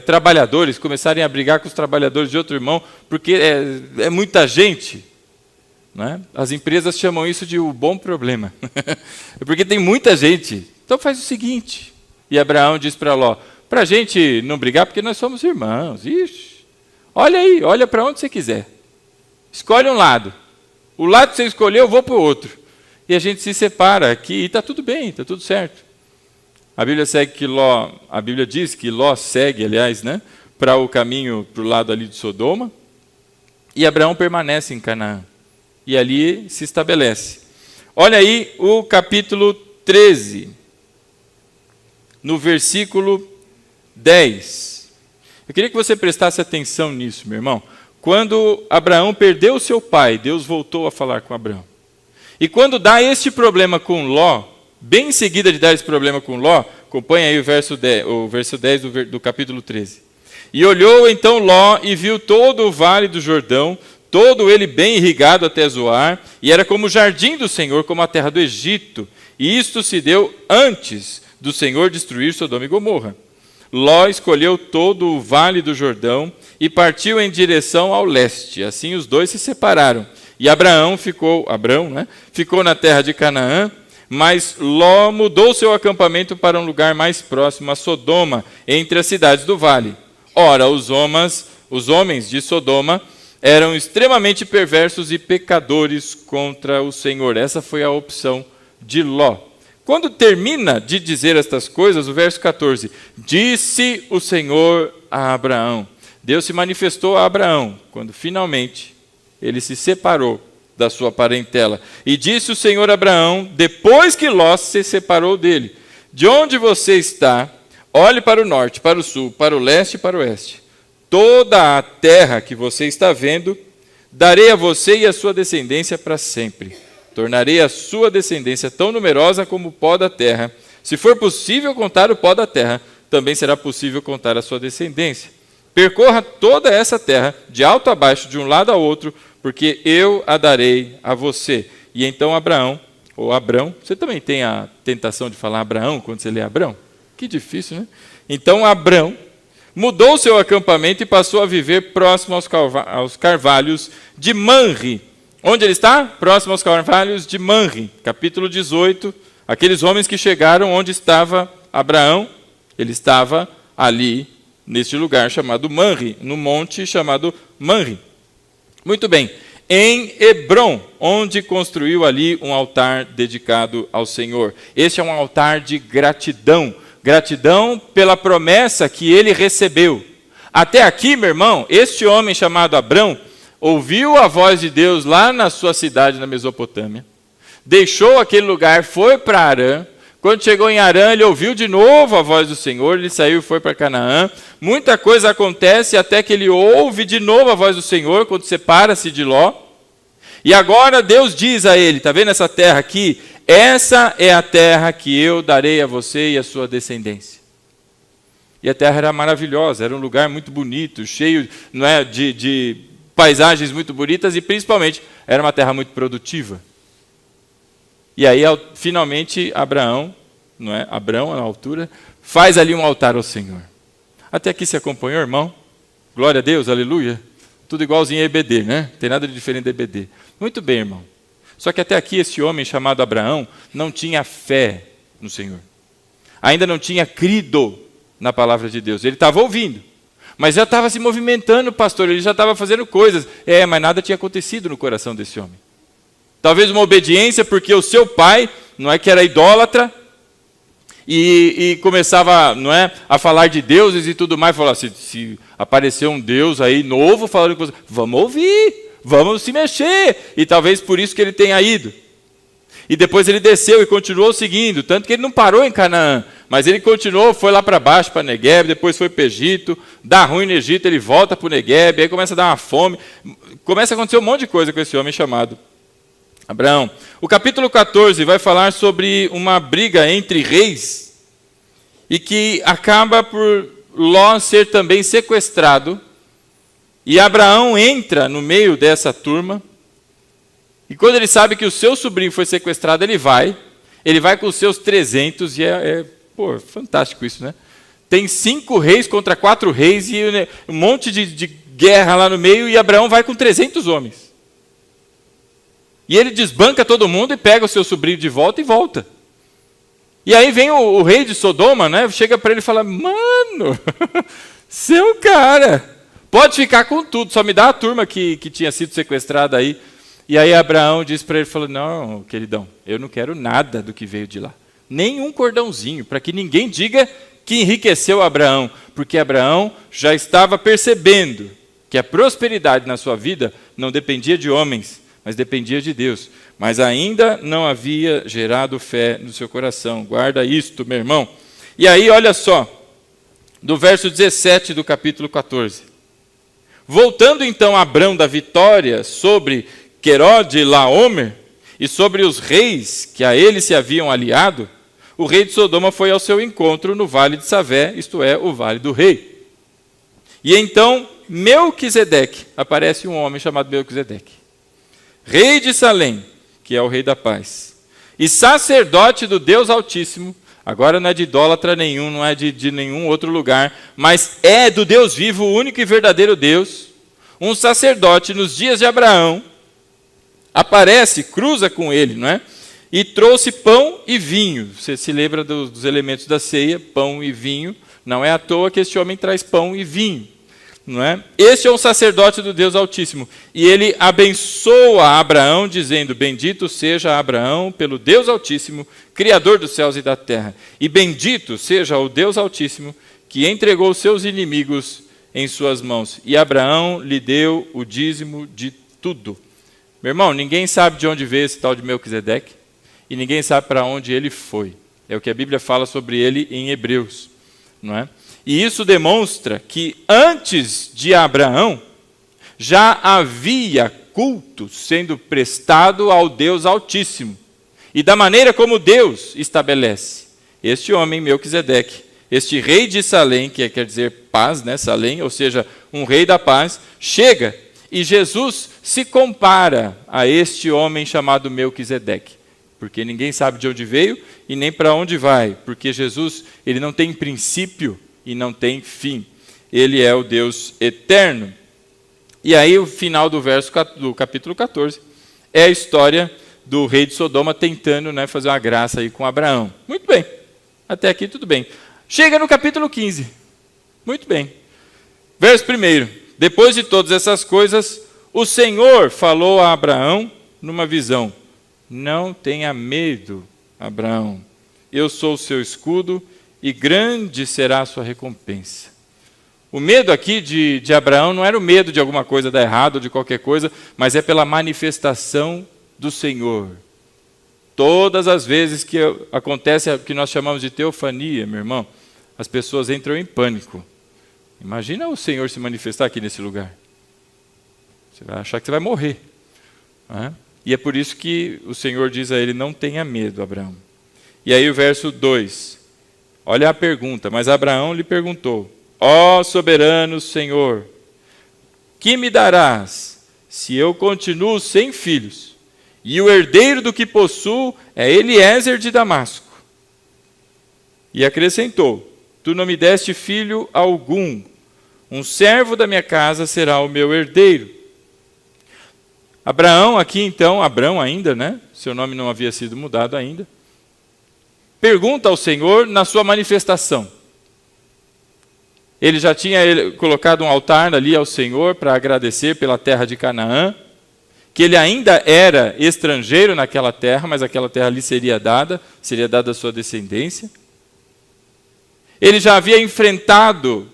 trabalhadores começarem a brigar com os trabalhadores de outro irmão, porque é muita gente. As empresas chamam isso de o bom problema. É porque tem muita gente. Então faz o seguinte. E Abraão diz para Ló: para a gente não brigar, porque nós somos irmãos. Ixi, olha aí, olha para onde você quiser. Escolhe um lado. O lado que você escolheu, eu vou para o outro. E a gente se separa aqui e está tudo bem, está tudo certo. A Bíblia diz que Ló segue, aliás, para o caminho, para o lado ali de Sodoma. E Abraão permanece em Canaã. E ali se estabelece. Olha aí o capítulo 13, no versículo 10. Eu queria que você prestasse atenção nisso, meu irmão. Quando Abraão perdeu seu pai, Deus voltou a falar com Abraão. E quando dá este problema com Ló, bem em seguida de dar esse problema com Ló, acompanha aí o verso 10 do capítulo 13. E olhou então Ló e viu todo o vale do Jordão, todo ele bem irrigado até Zoar, e era como o jardim do Senhor, como a terra do Egito. E isto se deu antes do Senhor destruir Sodoma e Gomorra. Ló escolheu todo o vale do Jordão e partiu em direção ao leste. Assim os dois se separaram. E Abrão ficou na terra de Canaã, mas Ló mudou seu acampamento para um lugar mais próximo a Sodoma, entre as cidades do vale. Ora, os homens de Sodoma eram extremamente perversos e pecadores contra o Senhor. Essa foi a opção de Ló. Quando termina de dizer estas coisas, o verso 14, disse o Senhor a Abraão. Deus se manifestou a Abraão, quando finalmente ele se separou da sua parentela. E disse o Senhor a Abraão, depois que Ló se separou dele, de onde você está, olhe para o norte, para o sul, para o leste e para o oeste. Toda a terra que você está vendo, darei a você e a sua descendência para sempre. Tornarei a sua descendência tão numerosa como o pó da terra. Se for possível contar o pó da terra, também será possível contar a sua descendência. Percorra toda essa terra, de alto a baixo, de um lado ao outro, porque eu a darei a você. E então Abraão, ou Abrão, você também tem a tentação de falar Abraão quando você lê Abrão? Que difícil, né? Então Abrão mudou seu acampamento e passou a viver próximo aos carvalhos de Manre. Onde ele está? Próximo aos carvalhos de Manre. Capítulo 18. Aqueles homens que chegaram onde estava Abraão, ele estava ali, neste lugar chamado Manre, no monte chamado Manre. Muito bem. Em Hebrom, onde construiu ali um altar dedicado ao Senhor. Este é um altar de gratidão. Gratidão pela promessa que ele recebeu. Até aqui, meu irmão, este homem chamado Abrão ouviu a voz de Deus lá na sua cidade, na Mesopotâmia. Deixou aquele lugar, foi para Harã. Quando chegou em Harã, ele ouviu de novo a voz do Senhor. Ele saiu e foi para Canaã. Muita coisa acontece até que ele ouve de novo a voz do Senhor, quando separa-se de Ló. E agora Deus diz a ele, está vendo essa terra aqui? Essa é a terra que eu darei a você e a sua descendência. E a terra era maravilhosa, era um lugar muito bonito, cheio de paisagens muito bonitas e principalmente era uma terra muito produtiva. E aí finalmente Abrão na altura, faz ali um altar ao Senhor. Até aqui se acompanhou, irmão? Glória a Deus, aleluia. Tudo igualzinho a EBD, né? Não tem nada de diferente da EBD. Muito bem, irmão. Só que até aqui esse homem chamado Abraão não tinha fé no Senhor. Ainda não tinha crido na palavra de Deus. Ele estava ouvindo, mas já estava se movimentando, pastor. Ele já estava fazendo coisas. Mas nada tinha acontecido no coração desse homem. Talvez uma obediência porque o seu pai, não é que era idólatra, e começava a falar de deuses e tudo mais. Falou, se aparecer um Deus aí novo falando com você, vamos ouvir. Vamos se mexer. E talvez por isso que ele tenha ido. E depois ele desceu e continuou seguindo. Tanto que ele não parou em Canaã. Mas ele continuou, foi lá para baixo, para Negueb. Depois foi para o Egito. Dá ruim no Egito, ele volta para o Negueb. Aí começa a dar uma fome. Começa a acontecer um monte de coisa com esse homem chamado Abraão. O capítulo 14 vai falar sobre uma briga entre reis. E que acaba por Ló ser também sequestrado. E Abraão entra no meio dessa turma, e quando ele sabe que o seu sobrinho foi sequestrado, ele vai com os seus 300, e fantástico isso, né? Tem 5 reis contra 4 reis, e um monte de guerra lá no meio, e Abraão vai com 300 homens. E ele desbanca todo mundo, e pega o seu sobrinho de volta, e volta. E aí vem o rei de Sodoma, né? Chega para ele e fala, mano, seu cara... Pode ficar com tudo, só me dá a turma que tinha sido sequestrada aí. E aí Abraão disse para ele, falou, não, queridão, eu não quero nada do que veio de lá. Nem um cordãozinho, para que ninguém diga que enriqueceu Abraão. Porque Abraão já estava percebendo que a prosperidade na sua vida não dependia de homens, mas dependia de Deus. Mas ainda não havia gerado fé no seu coração. Guarda isto, meu irmão. E aí, olha só, do verso 17 do capítulo 14. Voltando então a Abrão da vitória sobre Querode e Laomer, e sobre os reis que a ele se haviam aliado, o rei de Sodoma foi ao seu encontro no vale de Savé, isto é, o vale do rei. E então Melquisedeque, aparece um homem chamado Melquisedeque, rei de Salém, que é o rei da paz, e sacerdote do Deus Altíssimo. Agora não é de idólatra nenhum, não é de nenhum outro lugar, mas é do Deus vivo, o único e verdadeiro Deus. Um sacerdote nos dias de Abraão aparece, cruza com ele, não é? E trouxe pão e vinho. Você se lembra dos elementos da ceia, pão e vinho. Não é à toa que este homem traz pão e vinho, não é? Este é um sacerdote do Deus Altíssimo. E ele abençoa Abraão, dizendo: bendito seja Abraão pelo Deus Altíssimo, Criador dos céus e da terra. E bendito seja o Deus Altíssimo, que entregou seus inimigos em suas mãos. E Abraão lhe deu o dízimo de tudo. Meu irmão, ninguém sabe de onde veio esse tal de Melquisedeque, e ninguém sabe para onde ele foi. É o que a Bíblia fala sobre ele em Hebreus, não é? E isso demonstra que antes de Abraão já havia culto sendo prestado ao Deus Altíssimo, e da maneira como Deus estabelece. Este homem, Melquisedeque, este rei de Salém, que quer dizer paz, né? Salém, ou seja, um rei da paz, chega e Jesus se compara a este homem chamado Melquisedeque, porque ninguém sabe de onde veio e nem para onde vai, porque Jesus, ele não tem princípio e não tem fim. Ele é o Deus eterno. E aí o final do do capítulo 14 é a história do rei de Sodoma tentando, né, fazer uma graça aí com Abraão. Muito bem, até aqui tudo bem. Chega no capítulo 15, muito bem. Verso 1: depois de todas essas coisas, o Senhor falou a Abraão numa visão: não tenha medo, Abraão, eu sou o seu escudo e grande será a sua recompensa. O medo aqui de Abraão não era o medo de alguma coisa dar errado ou de qualquer coisa, mas é pela manifestação do Senhor. Todas as vezes que acontece o que nós chamamos de teofania, meu irmão, as pessoas entram em pânico. Imagina o Senhor se manifestar aqui nesse lugar. Você vai achar que você vai morrer, não é? E é por isso que o Senhor diz a ele: não tenha medo, Abraão. E aí o verso 2, olha a pergunta: mas Abraão lhe perguntou: ó soberano Senhor, que me darás se eu continuo sem filhos, e o herdeiro do que possuo é Eliezer de Damasco? E acrescentou: tu não me deste filho algum, um servo da minha casa será o meu herdeiro. Abraão aqui então, Abrão ainda, né? Seu nome não havia sido mudado ainda. Pergunta ao Senhor na sua manifestação. Ele já tinha colocado um altar ali ao Senhor para agradecer pela terra de Canaã, que ele ainda era estrangeiro naquela terra, mas aquela terra lhe seria dada à sua descendência. Ele já havia enfrentado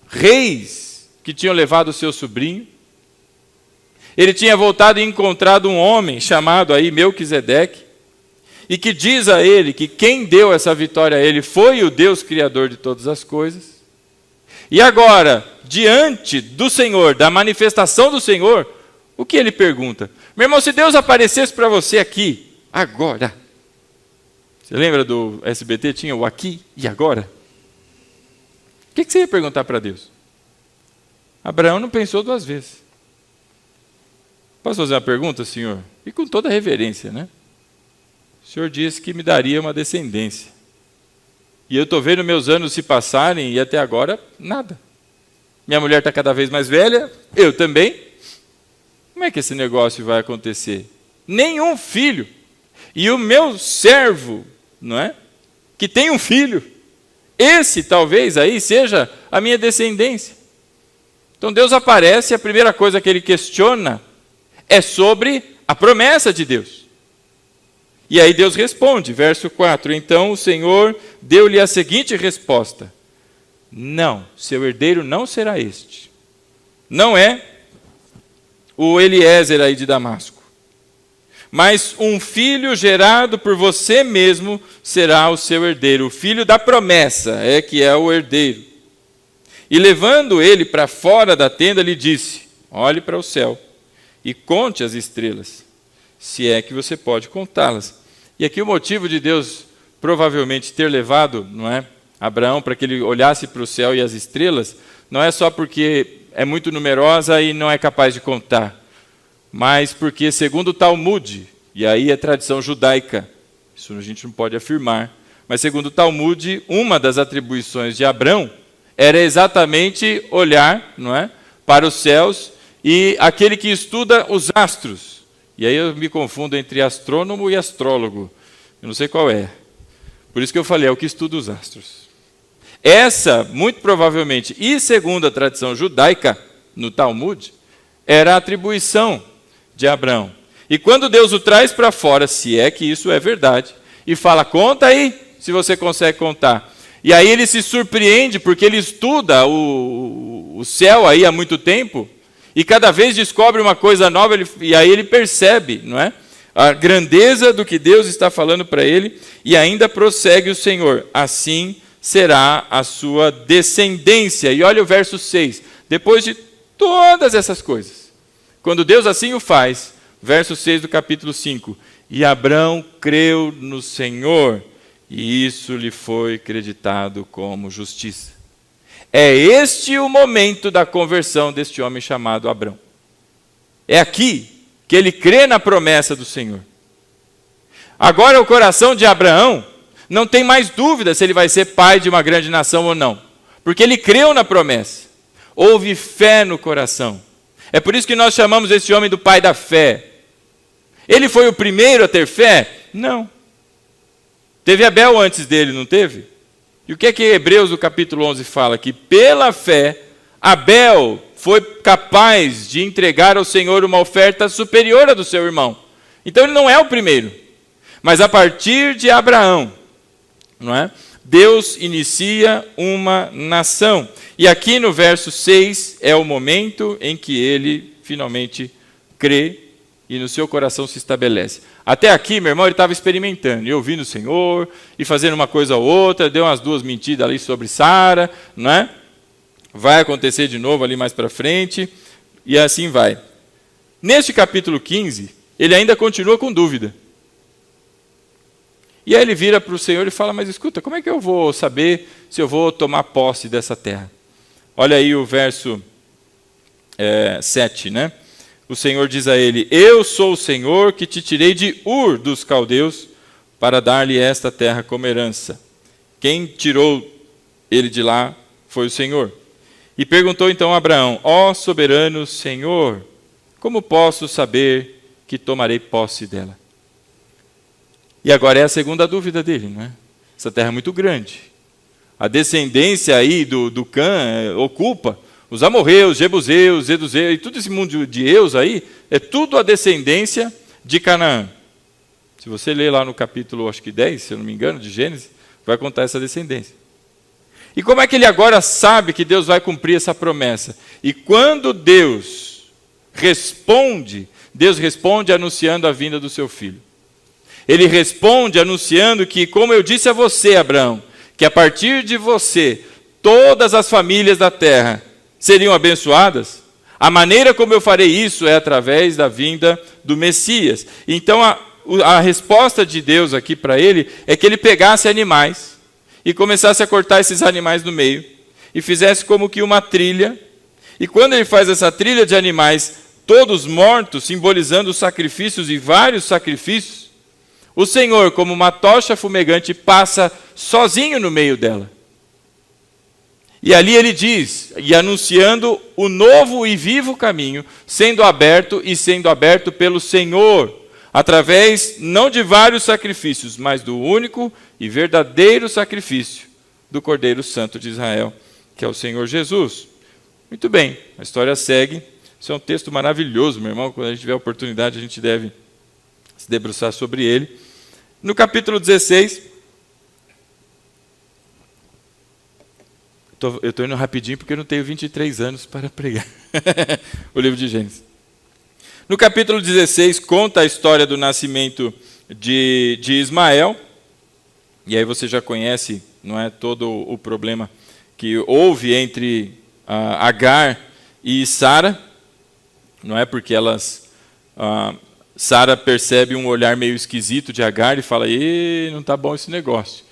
reis que tinham levado o seu sobrinho. Ele tinha voltado e encontrado um homem chamado aí Melquisedeque, e que diz a ele que quem deu essa vitória a ele foi o Deus Criador de todas as coisas. E agora, diante do Senhor, da manifestação do Senhor, o que ele pergunta? Meu irmão, se Deus aparecesse para você aqui, agora. Você lembra do SBT? Tinha o aqui e agora? O que você ia perguntar para Deus? Abraão não pensou duas vezes. Posso fazer uma pergunta, Senhor? E com toda reverência, né? O Senhor disse que me daria uma descendência. E eu estou vendo meus anos se passarem e até agora, nada. Minha mulher está cada vez mais velha, eu também. Como é que esse negócio vai acontecer? Nenhum filho. E o meu servo, não é? Que tem um filho. Esse talvez aí seja a minha descendência. Então Deus aparece e a primeira coisa que ele questiona é sobre a promessa de Deus. E aí Deus responde, verso 4: então o Senhor deu-lhe a seguinte resposta: não, seu herdeiro não será este. Não é o Eliezer aí de Damasco, mas um filho gerado por você mesmo será o seu herdeiro. O filho da promessa é que é o herdeiro. E levando ele para fora da tenda, lhe disse: olhe para o céu e conte as estrelas, se é que você pode contá-las. E aqui o motivo de Deus provavelmente ter levado, não é, Abraão para que ele olhasse para o céu e as estrelas, não é só porque é muito numerosa e não é capaz de contar. Mas porque, segundo o Talmud, e aí é tradição judaica, isso a gente não pode afirmar, mas segundo o Talmud, uma das atribuições de Abrão era exatamente olhar, não é, para os céus, e aquele que estuda os astros. E aí eu me confundo entre astrônomo e astrólogo. Eu não sei qual é. Por isso que eu falei, é o que estuda os astros. Essa, muito provavelmente, e segundo a tradição judaica, no Talmud, era a atribuição de Abrão. E quando Deus o traz para fora, se é que isso é verdade, e fala, conta aí, se você consegue contar. E aí ele se surpreende, porque ele estuda o céu aí há muito tempo, e cada vez descobre uma coisa nova, e aí ele percebe, não é? A grandeza do que Deus está falando para ele, e ainda prossegue o Senhor. Assim será a sua descendência. E olha o verso 6. Depois de todas essas coisas, quando Deus assim o faz, verso 6 do capítulo 5. E Abrão creu no Senhor, e isso lhe foi creditado como justiça. É este o momento da conversão deste homem chamado Abrão. É aqui que ele crê na promessa do Senhor. Agora o coração de Abraão não tem mais dúvida se ele vai ser pai de uma grande nação ou não, porque ele creu na promessa. Houve fé no coração. É por isso que nós chamamos esse homem do pai da fé. Ele foi o primeiro a ter fé? Não. Teve Abel antes dele, não teve? E o que é que Hebreus, no capítulo 11, fala? Que pela fé, Abel foi capaz de entregar ao Senhor uma oferta superior à do seu irmão. Então ele não é o primeiro. Mas a partir de Abraão, não é? Deus inicia uma nação. E aqui no verso 6 é o momento em que ele finalmente crê e no seu coração se estabelece. Até aqui, meu irmão, ele estava experimentando, e ouvindo o Senhor, e fazendo uma coisa ou outra, deu umas duas mentiras ali sobre Sara, não é? Vai acontecer de novo ali mais para frente, e assim vai. Neste capítulo 15, ele ainda continua com dúvida. E aí ele vira para o Senhor e fala, mas escuta, como é que eu vou saber se eu vou tomar posse dessa terra? Olha aí o verso 7, né? O Senhor diz a ele, eu sou o Senhor que te tirei de Ur dos caldeus para dar-lhe esta terra como herança. Quem tirou ele de lá foi o Senhor. E perguntou então a Abraão, ó soberano Senhor, como posso saber que tomarei posse dela? E agora é a segunda dúvida dele, não é? Essa terra é muito grande. A descendência aí do Cã ocupa os amorreus, jebuseus, jeduseus, e todo esse mundo de Eus aí, é tudo a descendência de Canaã. Se você ler lá no capítulo, acho que 10, se eu não me engano, de Gênesis, vai contar essa descendência. E como é que ele agora sabe que Deus vai cumprir essa promessa? E quando Deus responde anunciando a vinda do seu filho. Ele responde anunciando que, como eu disse a você, Abraão, que a partir de você, todas as famílias da terra seriam abençoadas. A maneira como eu farei isso é através da vinda do Messias. Então a resposta de Deus aqui para ele é que ele pegasse animais e começasse a cortar esses animais no meio e fizesse como que uma trilha. E quando ele faz essa trilha de animais todos mortos, simbolizando os sacrifícios e vários sacrifícios, o Senhor, como uma tocha fumegante, passa sozinho no meio dela. E ali ele diz, e anunciando o novo e vivo caminho, sendo aberto pelo Senhor, através não de vários sacrifícios, mas do único e verdadeiro sacrifício do Cordeiro Santo de Israel, que é o Senhor Jesus. Muito bem, a história segue. Isso é um texto maravilhoso, meu irmão. Quando a gente tiver a oportunidade, a gente deve se debruçar sobre ele. No capítulo 16... Eu estou indo rapidinho porque eu não tenho 23 anos para pregar o livro de Gênesis. No capítulo 16, conta a história do nascimento de Ismael. E aí você já conhece, não é, todo o problema que houve entre Agar e Sara. Não é porque Sara percebe um olhar meio esquisito de Agar e fala, não está bom esse negócio.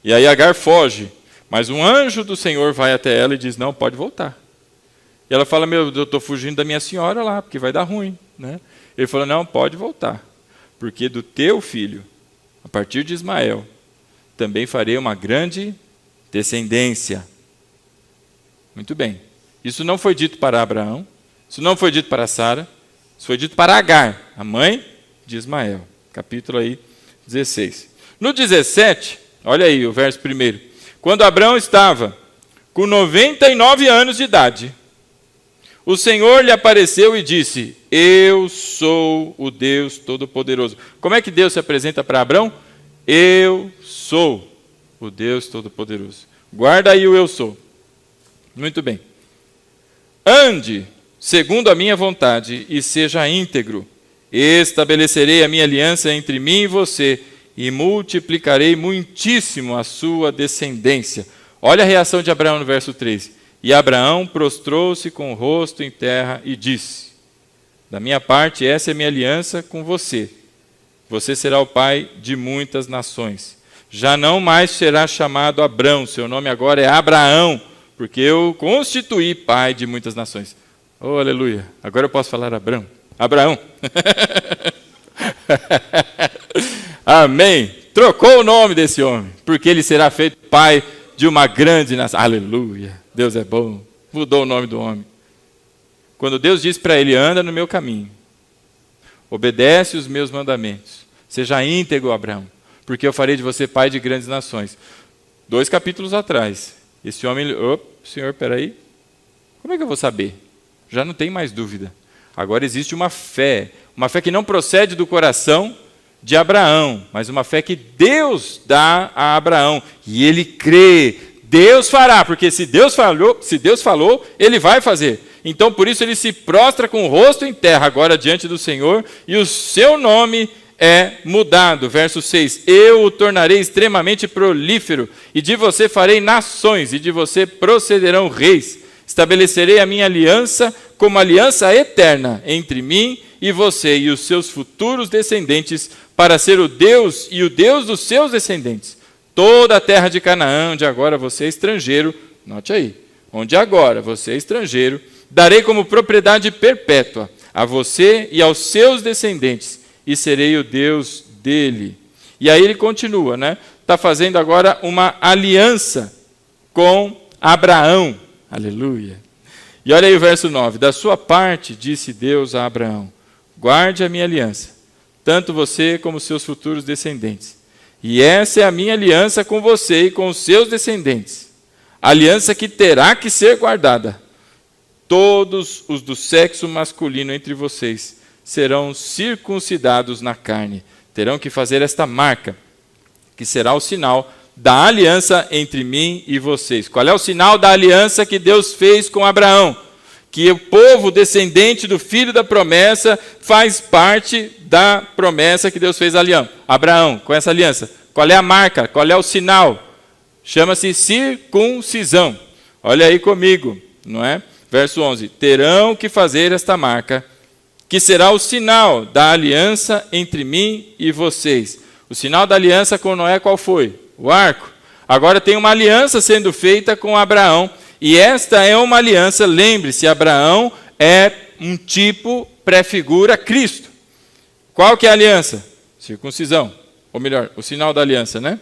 E aí Agar foge. Mas um anjo do Senhor vai até ela e diz, não, pode voltar. E ela fala, eu estou fugindo da minha senhora lá, porque vai dar ruim. Né? Ele falou, não, pode voltar, porque do teu filho, a partir de Ismael, também farei uma grande descendência. Muito bem. Isso não foi dito para Abraão, isso não foi dito para Sara, isso foi dito para Agar, a mãe de Ismael. Capítulo aí 16. No 17, olha aí o verso 1. Quando Abraão estava com 99 anos de idade, o Senhor lhe apareceu e disse, eu sou o Deus Todo-Poderoso. Como é que Deus se apresenta para Abraão? Eu sou o Deus Todo-Poderoso. Guarda aí o eu sou. Muito bem. Ande segundo a minha vontade e seja íntegro. Estabelecerei a minha aliança entre mim e você e multiplicarei muitíssimo a sua descendência. Olha a reação de Abraão no verso 3. E Abraão prostrou-se com o rosto em terra e disse, da minha parte, essa é a minha aliança com você. Você será o pai de muitas nações. Já não mais será chamado Abrão, seu nome agora é Abraão, porque eu constituí pai de muitas nações. Oh, aleluia. Agora eu posso falar Abraão. Amém. Trocou o nome desse homem, porque ele será feito pai de uma grande nação. Aleluia. Deus é bom. Mudou o nome do homem. Quando Deus disse para ele, anda no meu caminho, obedece os meus mandamentos, seja íntegro, Abraão, porque eu farei de você pai de grandes nações. 2 capítulos atrás, esse homem, senhor, peraí, como é que eu vou saber? Já não tem mais dúvida. Agora existe uma fé que não procede do coração de Abraão, mas uma fé que Deus dá a Abraão, e ele crê, Deus fará, porque se Deus falou, ele vai fazer. Então, por isso, ele se prostra com o rosto em terra, agora diante do Senhor, e o seu nome é mudado. Verso 6, eu o tornarei extremamente prolífero, e de você farei nações, e de você procederão reis. Estabelecerei a minha aliança como aliança eterna entre mim e você e os seus futuros descendentes, para ser o Deus e o Deus dos seus descendentes. Toda a terra de Canaã, onde agora você é estrangeiro, note aí, onde agora você é estrangeiro, darei como propriedade perpétua a você e aos seus descendentes, e serei o Deus dele. E aí ele continua, né? Está fazendo agora uma aliança com Abraão. Aleluia. E olha aí o verso 9. Da sua parte, disse Deus a Abraão, guarde a minha aliança, tanto você como seus futuros descendentes. E essa é a minha aliança com você e com os seus descendentes. Aliança que terá que ser guardada. Todos os do sexo masculino entre vocês serão circuncidados na carne. Terão que fazer esta marca, que será o sinal da aliança entre mim e vocês. Qual é o sinal da aliança que Deus fez com Abraão? Que o povo descendente do filho da promessa faz parte da promessa que Deus fez a Abraão, com essa aliança. Qual é a marca? Qual é o sinal? Chama-se circuncisão. Olha aí comigo, não é? Verso 11. Terão que fazer esta marca, que será o sinal da aliança entre mim e vocês. O sinal da aliança com Noé qual foi? O arco. Agora tem uma aliança sendo feita com Abraão. E esta é uma aliança, lembre-se, Abraão é um tipo, prefigura Cristo. Qual que é a aliança? Circuncisão. Ou melhor, o sinal da aliança, né?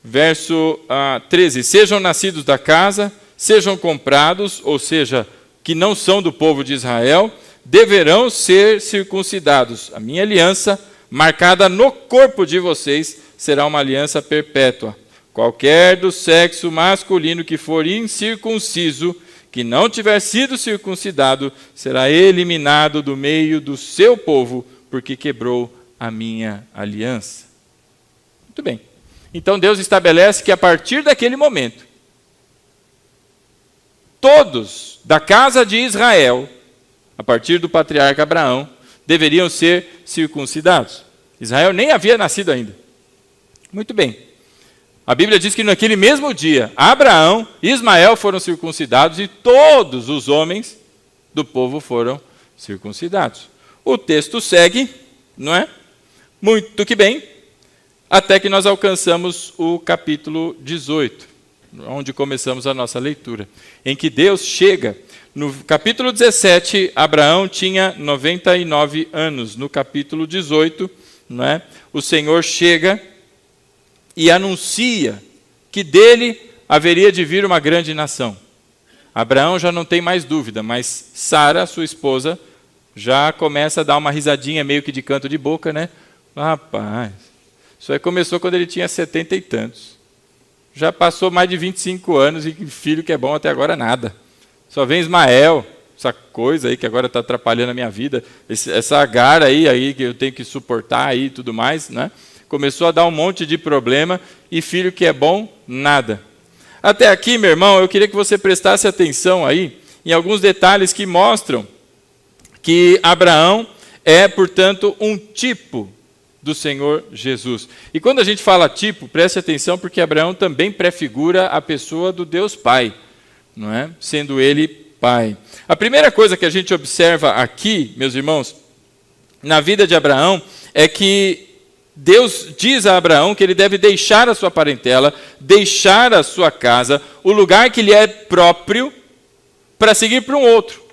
Verso 13. Sejam nascidos da casa, sejam comprados, ou seja, que não são do povo de Israel, deverão ser circuncidados. A minha aliança, marcada no corpo de vocês, será uma aliança perpétua. Qualquer do sexo masculino que for incircunciso, que não tiver sido circuncidado, será eliminado do meio do seu povo, porque quebrou a minha aliança. Muito bem. Então Deus estabelece que a partir daquele momento, todos da casa de Israel, a partir do patriarca Abraão, deveriam ser circuncidados. Israel nem havia nascido ainda. Muito bem. A Bíblia diz que naquele mesmo dia, Abraão e Ismael foram circuncidados e todos os homens do povo foram circuncidados. O texto segue, não é? Muito que bem, até que nós alcançamos o capítulo 18. onde começamos a nossa leitura, em que Deus chega. No capítulo 17, Abraão tinha 99 anos. No capítulo 18, não é? O Senhor chega e anuncia que dele haveria de vir uma grande nação. Abraão já não tem mais dúvida, mas Sara, sua esposa, já começa a dar uma risadinha meio que de canto de boca, né? Rapaz, isso aí começou quando ele tinha 70 e tantos. Já passou mais de 25 anos e filho que é bom até agora nada. Só vem Ismael, essa coisa aí que agora está atrapalhando a minha vida, essa Agar aí que eu tenho que suportar aí e tudo mais, né? Começou a dar um monte de problema e filho que é bom, nada. Até aqui, meu irmão, eu queria que você prestasse atenção aí em alguns detalhes que mostram que Abraão é, portanto, um tipo do Senhor Jesus. E quando a gente fala tipo, preste atenção, porque Abraão também prefigura a pessoa do Deus Pai, não é? Sendo ele Pai. A primeira coisa que a gente observa aqui, meus irmãos, na vida de Abraão, é que Deus diz a Abraão que ele deve deixar a sua parentela, deixar a sua casa, o lugar que lhe é próprio, para seguir para um outro.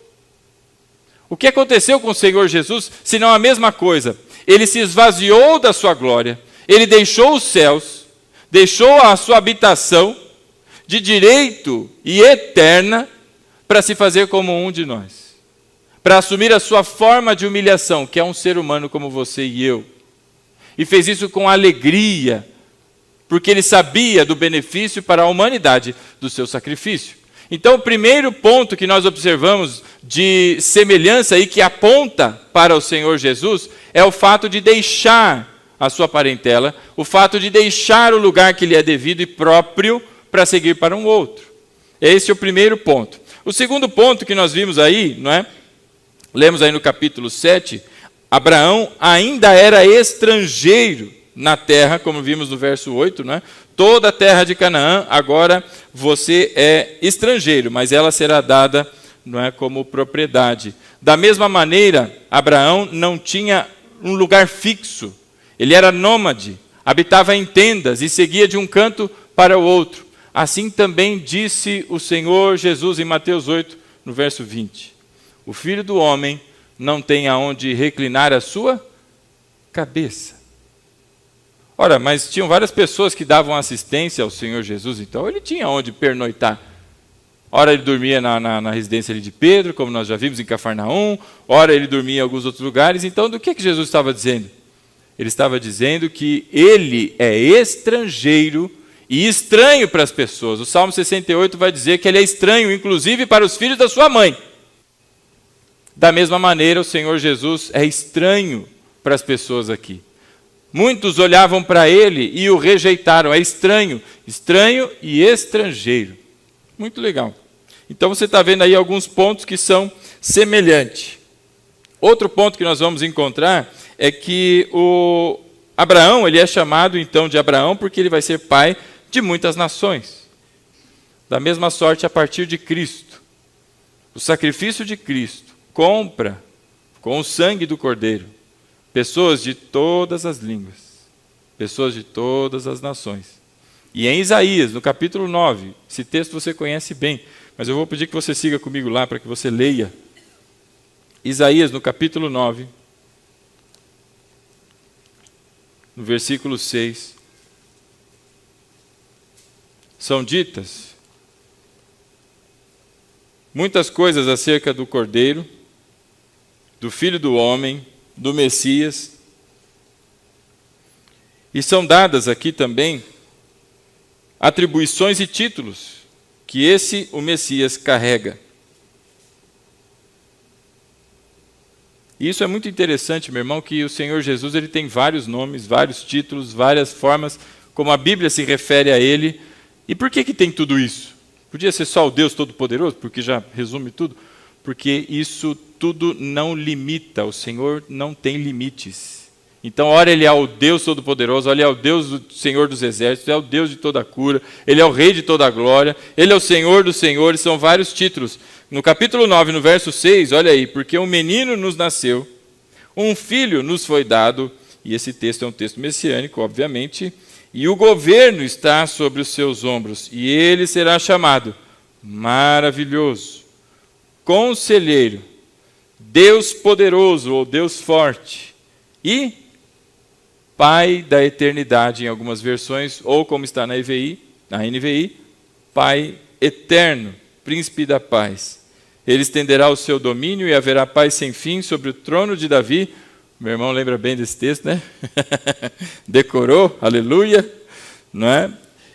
O que aconteceu com o Senhor Jesus, senão a mesma coisa? Ele se esvaziou da sua glória, ele deixou os céus, deixou a sua habitação de direito e eterna para se fazer como um de nós, para assumir a sua forma de humilhação, que é um ser humano como você e eu. E fez isso com alegria, porque ele sabia do benefício para a humanidade do seu sacrifício. Então, o primeiro ponto que nós observamos de semelhança e que aponta para o Senhor Jesus é o fato de deixar a sua parentela, o fato de deixar o lugar que lhe é devido e próprio para seguir para um outro. Esse é o primeiro ponto. O segundo ponto que nós vimos aí, não é? Lemos aí no capítulo 7, Abraão ainda era estrangeiro na terra, como vimos no verso 8, não é? Toda a terra de Canaã, agora você é estrangeiro, mas ela será dada, não é, como propriedade. Da mesma maneira, Abraão não tinha um lugar fixo. Ele era nômade, habitava em tendas e seguia de um canto para o outro. Assim também disse o Senhor Jesus em Mateus 8, no verso 20. O Filho do Homem não tem aonde reclinar a sua cabeça. Ora, mas tinham várias pessoas que davam assistência ao Senhor Jesus, então ele tinha onde pernoitar. Ora ele dormia na residência ali de Pedro, como nós já vimos em Cafarnaum, ora ele dormia em alguns outros lugares. Então, do que Jesus estava dizendo? Ele estava dizendo que ele é estrangeiro e estranho para as pessoas. O Salmo 68 vai dizer que ele é estranho, inclusive para os filhos da sua mãe. Da mesma maneira, o Senhor Jesus é estranho para as pessoas aqui. Muitos olhavam para ele e o rejeitaram. É estranho, estranho e estrangeiro. Muito legal. Então você está vendo aí alguns pontos que são semelhantes. Outro ponto que nós vamos encontrar é que o Abraão, ele é chamado então de Abraão porque ele vai ser pai de muitas nações. Da mesma sorte a partir de Cristo. O sacrifício de Cristo compra com o sangue do Cordeiro pessoas de todas as línguas, pessoas de todas as nações. E em Isaías, no capítulo 9, esse texto você conhece bem, mas eu vou pedir que você siga comigo lá para que você leia. Isaías, no capítulo 9, no versículo 6, são ditas muitas coisas acerca do Cordeiro, do Filho do Homem, do Messias. E são dadas aqui também atribuições e títulos que o Messias, carrega. E isso é muito interessante, meu irmão, que o Senhor Jesus ele tem vários nomes, vários títulos, várias formas, como a Bíblia se refere a ele. E por que tem tudo isso? Podia ser só o Deus Todo-Poderoso, porque já resume tudo. Porque isso tudo não limita, o Senhor não tem limites. Então, ora ele é o Deus Todo-Poderoso, ele é o Deus do Senhor dos Exércitos, é o Deus de toda a cura, ele é o Rei de toda a glória, ele é o Senhor dos Senhores, são vários títulos. No capítulo 9, no verso 6, olha aí, porque um menino nos nasceu, um filho nos foi dado, e esse texto é um texto messiânico, obviamente, e o governo está sobre os seus ombros, e ele será chamado Maravilhoso, Conselheiro, Deus Poderoso ou Deus Forte e Pai da Eternidade, em algumas versões, ou como está na NVI, Pai Eterno, Príncipe da Paz. Ele estenderá o seu domínio e haverá paz sem fim sobre o trono de Davi. Meu irmão lembra bem desse texto, né? Decorou, aleluia, não é?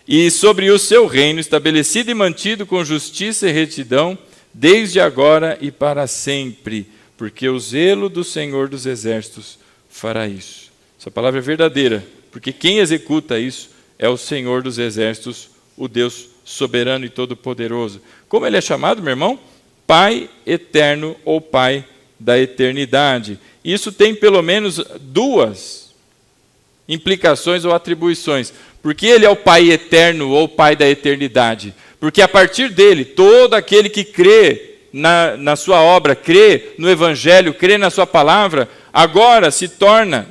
E sobre o seu reino, estabelecido e mantido com justiça e retidão, desde agora e para sempre, porque o zelo do Senhor dos Exércitos fará isso. Essa palavra é verdadeira, porque quem executa isso é o Senhor dos Exércitos, o Deus soberano e todo-poderoso. Como ele é chamado, meu irmão? Pai eterno ou Pai da eternidade. Isso tem pelo menos duas implicações ou atribuições. Porque ele é o Pai eterno ou Pai da eternidade. Porque a partir dele, todo aquele que crê na sua obra, crê no Evangelho, crê na sua palavra, agora se torna,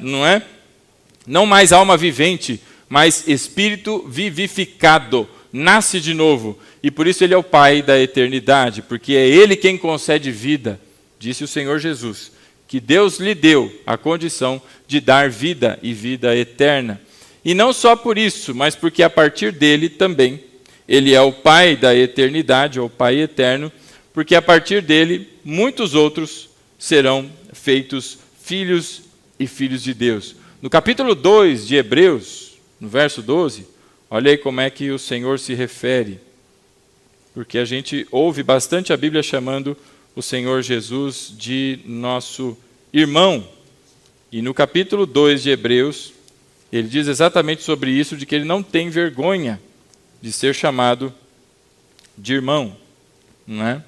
não mais alma vivente, mas espírito vivificado, nasce de novo. E por isso ele é o Pai da eternidade, porque é ele quem concede vida, disse o Senhor Jesus, que Deus lhe deu a condição de dar vida e vida eterna. E não só por isso, mas porque a partir dele também, ele é o Pai da eternidade, ou Pai eterno, porque a partir dele muitos outros serão feitos filhos e filhos de Deus. No capítulo 2 de Hebreus, no verso 12, olha aí como é que o Senhor se refere. Porque a gente ouve bastante a Bíblia chamando o Senhor Jesus de nosso irmão. E no capítulo 2 de Hebreus, ele diz exatamente sobre isso, de que ele não tem vergonha de ser chamado de irmão. Não é?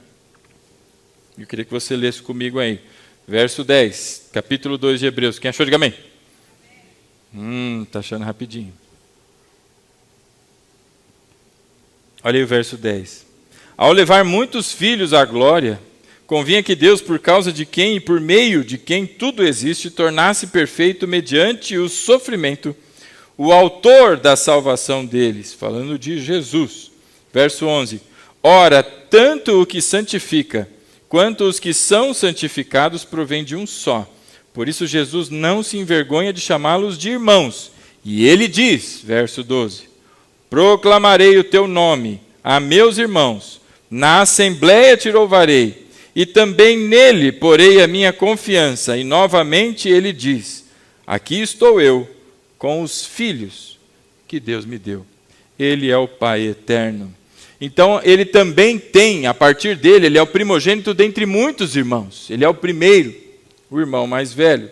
Eu queria que você lesse comigo aí. Verso 10, capítulo 2 de Hebreus. Quem achou, diga amém. Está achando rapidinho. Olha aí o verso 10. Ao levar muitos filhos à glória, convinha que Deus, por causa de quem e por meio de quem tudo existe, tornasse perfeito mediante o sofrimento o autor da salvação deles, falando de Jesus. Verso 11. Ora, tanto o que santifica, quanto os que são santificados provém de um só. Por isso Jesus não se envergonha de chamá-los de irmãos. E ele diz, verso 12, proclamarei o teu nome a meus irmãos, na assembleia te louvarei, e também nele porei a minha confiança. E novamente ele diz, aqui estou eu, com os filhos que Deus me deu. Ele é o Pai eterno. Então, ele também tem, a partir dele, ele é o primogênito dentre muitos irmãos. Ele é o primeiro, o irmão mais velho.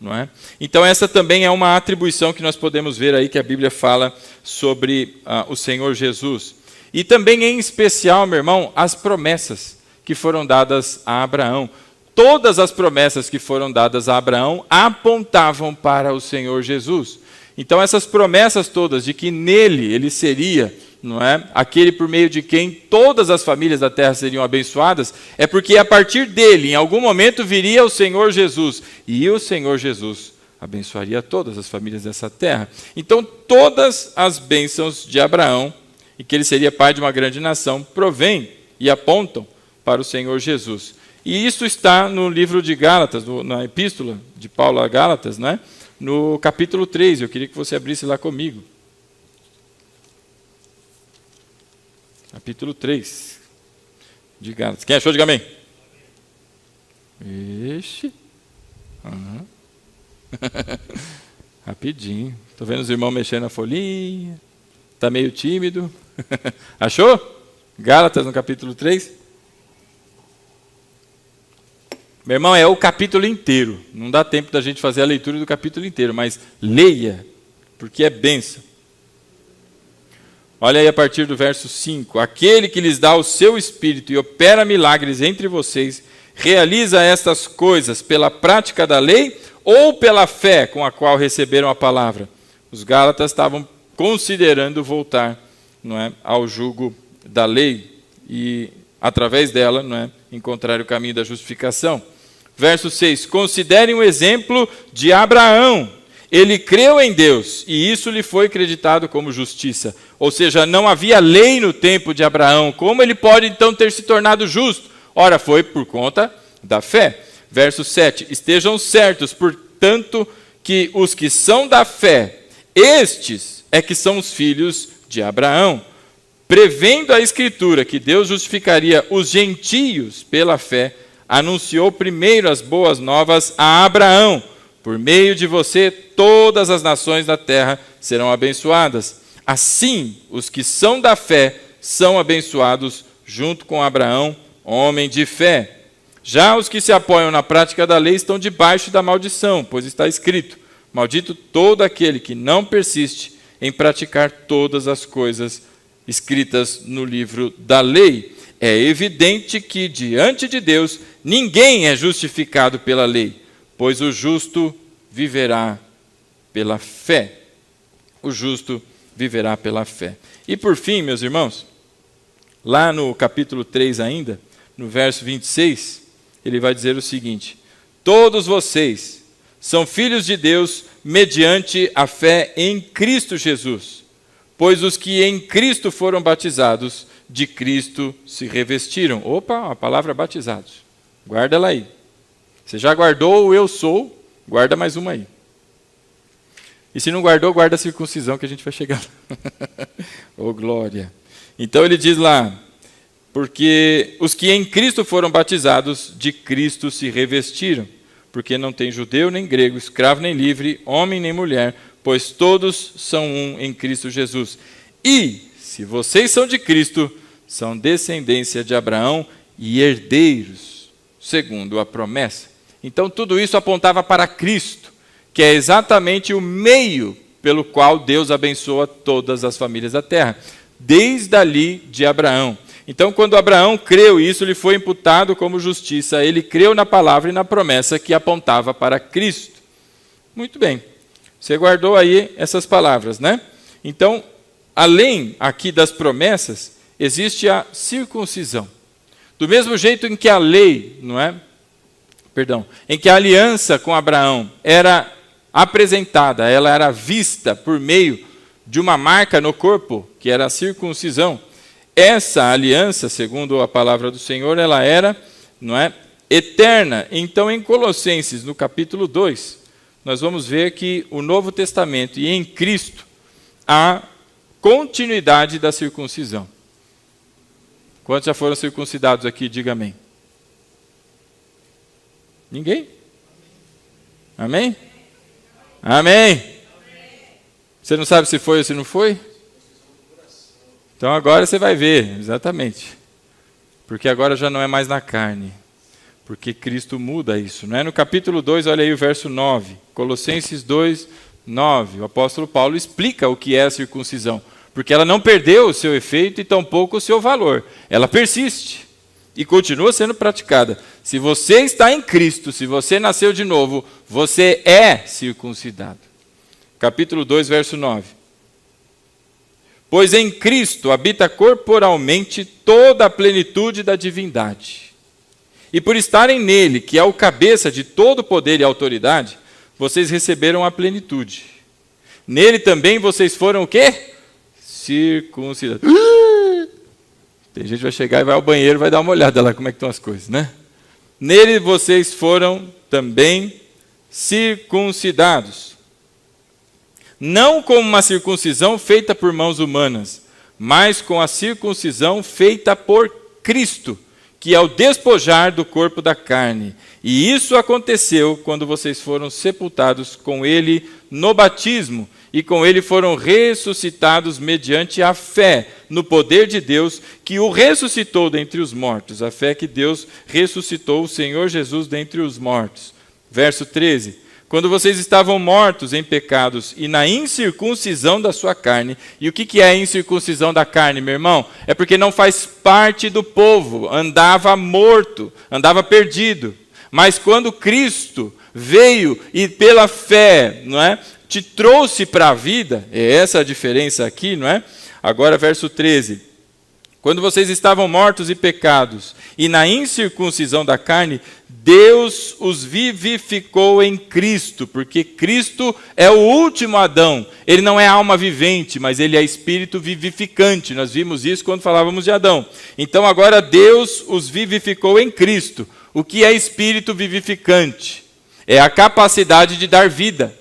Não é? Então, essa também é uma atribuição que nós podemos ver aí, que a Bíblia fala sobre o Senhor Jesus. E também, em especial, meu irmão, as promessas que foram dadas a Abraão. Todas as promessas que foram dadas a Abraão apontavam para o Senhor Jesus. Então, essas promessas todas de que nele ele seria, não é, aquele por meio de quem todas as famílias da terra seriam abençoadas, é porque a partir dele, em algum momento, viria o Senhor Jesus. E o Senhor Jesus abençoaria todas as famílias dessa terra. Então, todas as bênçãos de Abraão, e que ele seria pai de uma grande nação, provêm e apontam para o Senhor Jesus. E isso está no livro de Gálatas, na epístola de Paulo a Gálatas, né? No capítulo 3, eu queria que você abrisse lá comigo. Capítulo 3 de Gálatas. Quem achou, diga amém. Ixi. Uhum. Rapidinho. Estou vendo os irmãos mexendo na folhinha. Está meio tímido. Achou? Gálatas no capítulo 3. Meu irmão, é o capítulo inteiro. Não dá tempo da gente fazer a leitura do capítulo inteiro, mas leia, porque é bênção. Olha aí a partir do verso 5. Aquele que lhes dá o seu Espírito e opera milagres entre vocês, realiza estas coisas pela prática da lei ou pela fé com a qual receberam a palavra. Os Gálatas estavam considerando voltar, não é, ao jugo da lei e, através dela, não é, encontrar o caminho da justificação. Verso 6, considerem o exemplo de Abraão. Ele creu em Deus e isso lhe foi acreditado como justiça. Ou seja, não havia lei no tempo de Abraão. Como ele pode então ter se tornado justo? Ora, foi por conta da fé. Verso 7, estejam certos, portanto, que os que são da fé, estes é que são os filhos de Abraão. Prevendo a Escritura que Deus justificaria os gentios pela fé, anunciou primeiro as boas novas a Abraão. Por meio de você, todas as nações da terra serão abençoadas. Assim, os que são da fé são abençoados junto com Abraão, homem de fé. Já os que se apoiam na prática da lei estão debaixo da maldição, pois está escrito: maldito todo aquele que não persiste em praticar todas as coisas escritas no livro da lei. É evidente que, diante de Deus, ninguém é justificado pela lei, pois o justo viverá pela fé. O justo viverá pela fé. E por fim, meus irmãos, lá no capítulo 3 ainda, no verso 26, ele vai dizer o seguinte: todos vocês são filhos de Deus mediante a fé em Cristo Jesus, pois os que em Cristo foram batizados, de Cristo se revestiram. Opa, a palavra batizados. Guarda ela aí. Você já guardou o eu sou, guarda mais uma aí. E se não guardou, guarda a circuncisão que a gente vai chegar. Oh, glória. Então ele diz lá: porque os que em Cristo foram batizados, de Cristo se revestiram. Porque não tem judeu nem grego, escravo nem livre, homem nem mulher, pois todos são um em Cristo Jesus. E, se vocês são de Cristo, são descendência de Abraão e herdeiros, segundo a promessa. Então tudo isso apontava para Cristo, que é exatamente o meio pelo qual Deus abençoa todas as famílias da terra, desde ali de Abraão. Então, quando Abraão creu, isso lhe foi imputado como justiça. Ele creu na palavra e na promessa que apontava para Cristo. Muito bem. Você guardou aí essas palavras, né? Então, além aqui das promessas, existe a circuncisão. Do mesmo jeito em que a lei, em que a aliança com Abraão era apresentada, ela era vista por meio de uma marca no corpo, que era a circuncisão. Essa aliança, segundo a palavra do Senhor, ela era, eterna. Então, em Colossenses, no capítulo 2, nós vamos ver que o Novo Testamento e em Cristo há continuidade da circuncisão. Quantos já foram circuncidados aqui? Diga amém. Ninguém? Amém? Amém? Você não sabe se foi ou se não foi? Então agora você vai ver, exatamente. Porque agora já não é mais na carne. Porque Cristo muda isso. No capítulo 2, olha aí o verso 9. Colossenses 2, 9. O apóstolo Paulo explica o que é a circuncisão. Porque ela não perdeu o seu efeito e tampouco o seu valor. Ela persiste e continua sendo praticada. Se você está em Cristo, se você nasceu de novo, você é circuncidado. Capítulo 2, verso 9. Pois em Cristo habita corporalmente toda a plenitude da divindade. E por estarem nele, que é o cabeça de todo poder e autoridade, vocês receberam a plenitude. Nele também vocês foram o quê? Circuncidados. Tem gente que vai chegar e vai ao banheiro e vai dar uma olhada lá como é que estão as coisas, né? Nele vocês foram também circuncidados. Não com uma circuncisão feita por mãos humanas, mas com a circuncisão feita por Cristo, que é o despojar do corpo da carne. E isso aconteceu quando vocês foram sepultados com ele no batismo, e com ele foram ressuscitados mediante a fé no poder de Deus, que o ressuscitou dentre os mortos. A fé que Deus ressuscitou o Senhor Jesus dentre os mortos. Verso 13. Quando vocês estavam mortos em pecados e na incircuncisão da sua carne. E o que é a incircuncisão da carne, meu irmão? É porque não faz parte do povo, andava morto, andava perdido. Mas quando Cristo veio e pela fé, te trouxe para a vida, é essa a diferença aqui, Agora, verso 13. Quando vocês estavam mortos em pecados e na incircuncisão da carne, Deus os vivificou em Cristo, porque Cristo é o último Adão. Ele não é alma vivente, mas ele é espírito vivificante. Nós vimos isso quando falávamos de Adão. Então agora Deus os vivificou em Cristo. O que é espírito vivificante? É a capacidade de dar vida.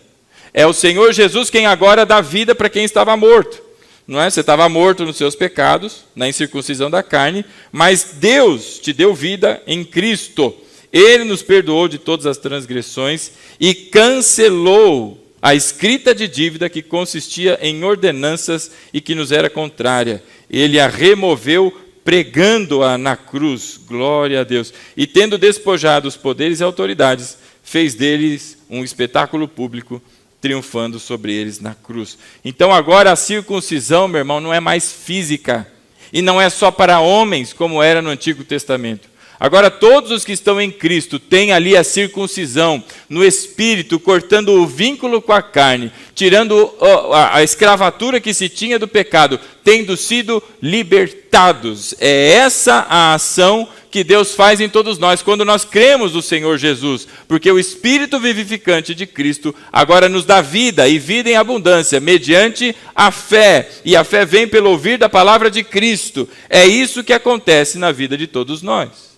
É o Senhor Jesus quem agora dá vida para quem estava morto. Não é? Você estava morto nos seus pecados, na incircuncisão da carne, mas Deus te deu vida em Cristo. Ele nos perdoou de todas as transgressões e cancelou a escrita de dívida que consistia em ordenanças e que nos era contrária. Ele a removeu pregando-a na cruz. Glória a Deus. E tendo despojado os poderes e autoridades, fez deles um espetáculo público, triunfando sobre eles na cruz. Então agora a circuncisão, meu irmão, não é mais física. E não é só para homens, como era no Antigo Testamento. Agora todos os que estão em Cristo têm ali a circuncisão no espírito, cortando o vínculo com a carne, tirando a escravatura que se tinha do pecado, tendo sido libertados. É essa a ação que Deus faz em todos nós, quando nós cremos no Senhor Jesus, porque o Espírito vivificante de Cristo agora nos dá vida, e vida em abundância, mediante a fé, e a fé vem pelo ouvir da palavra de Cristo. É isso que acontece na vida de todos nós,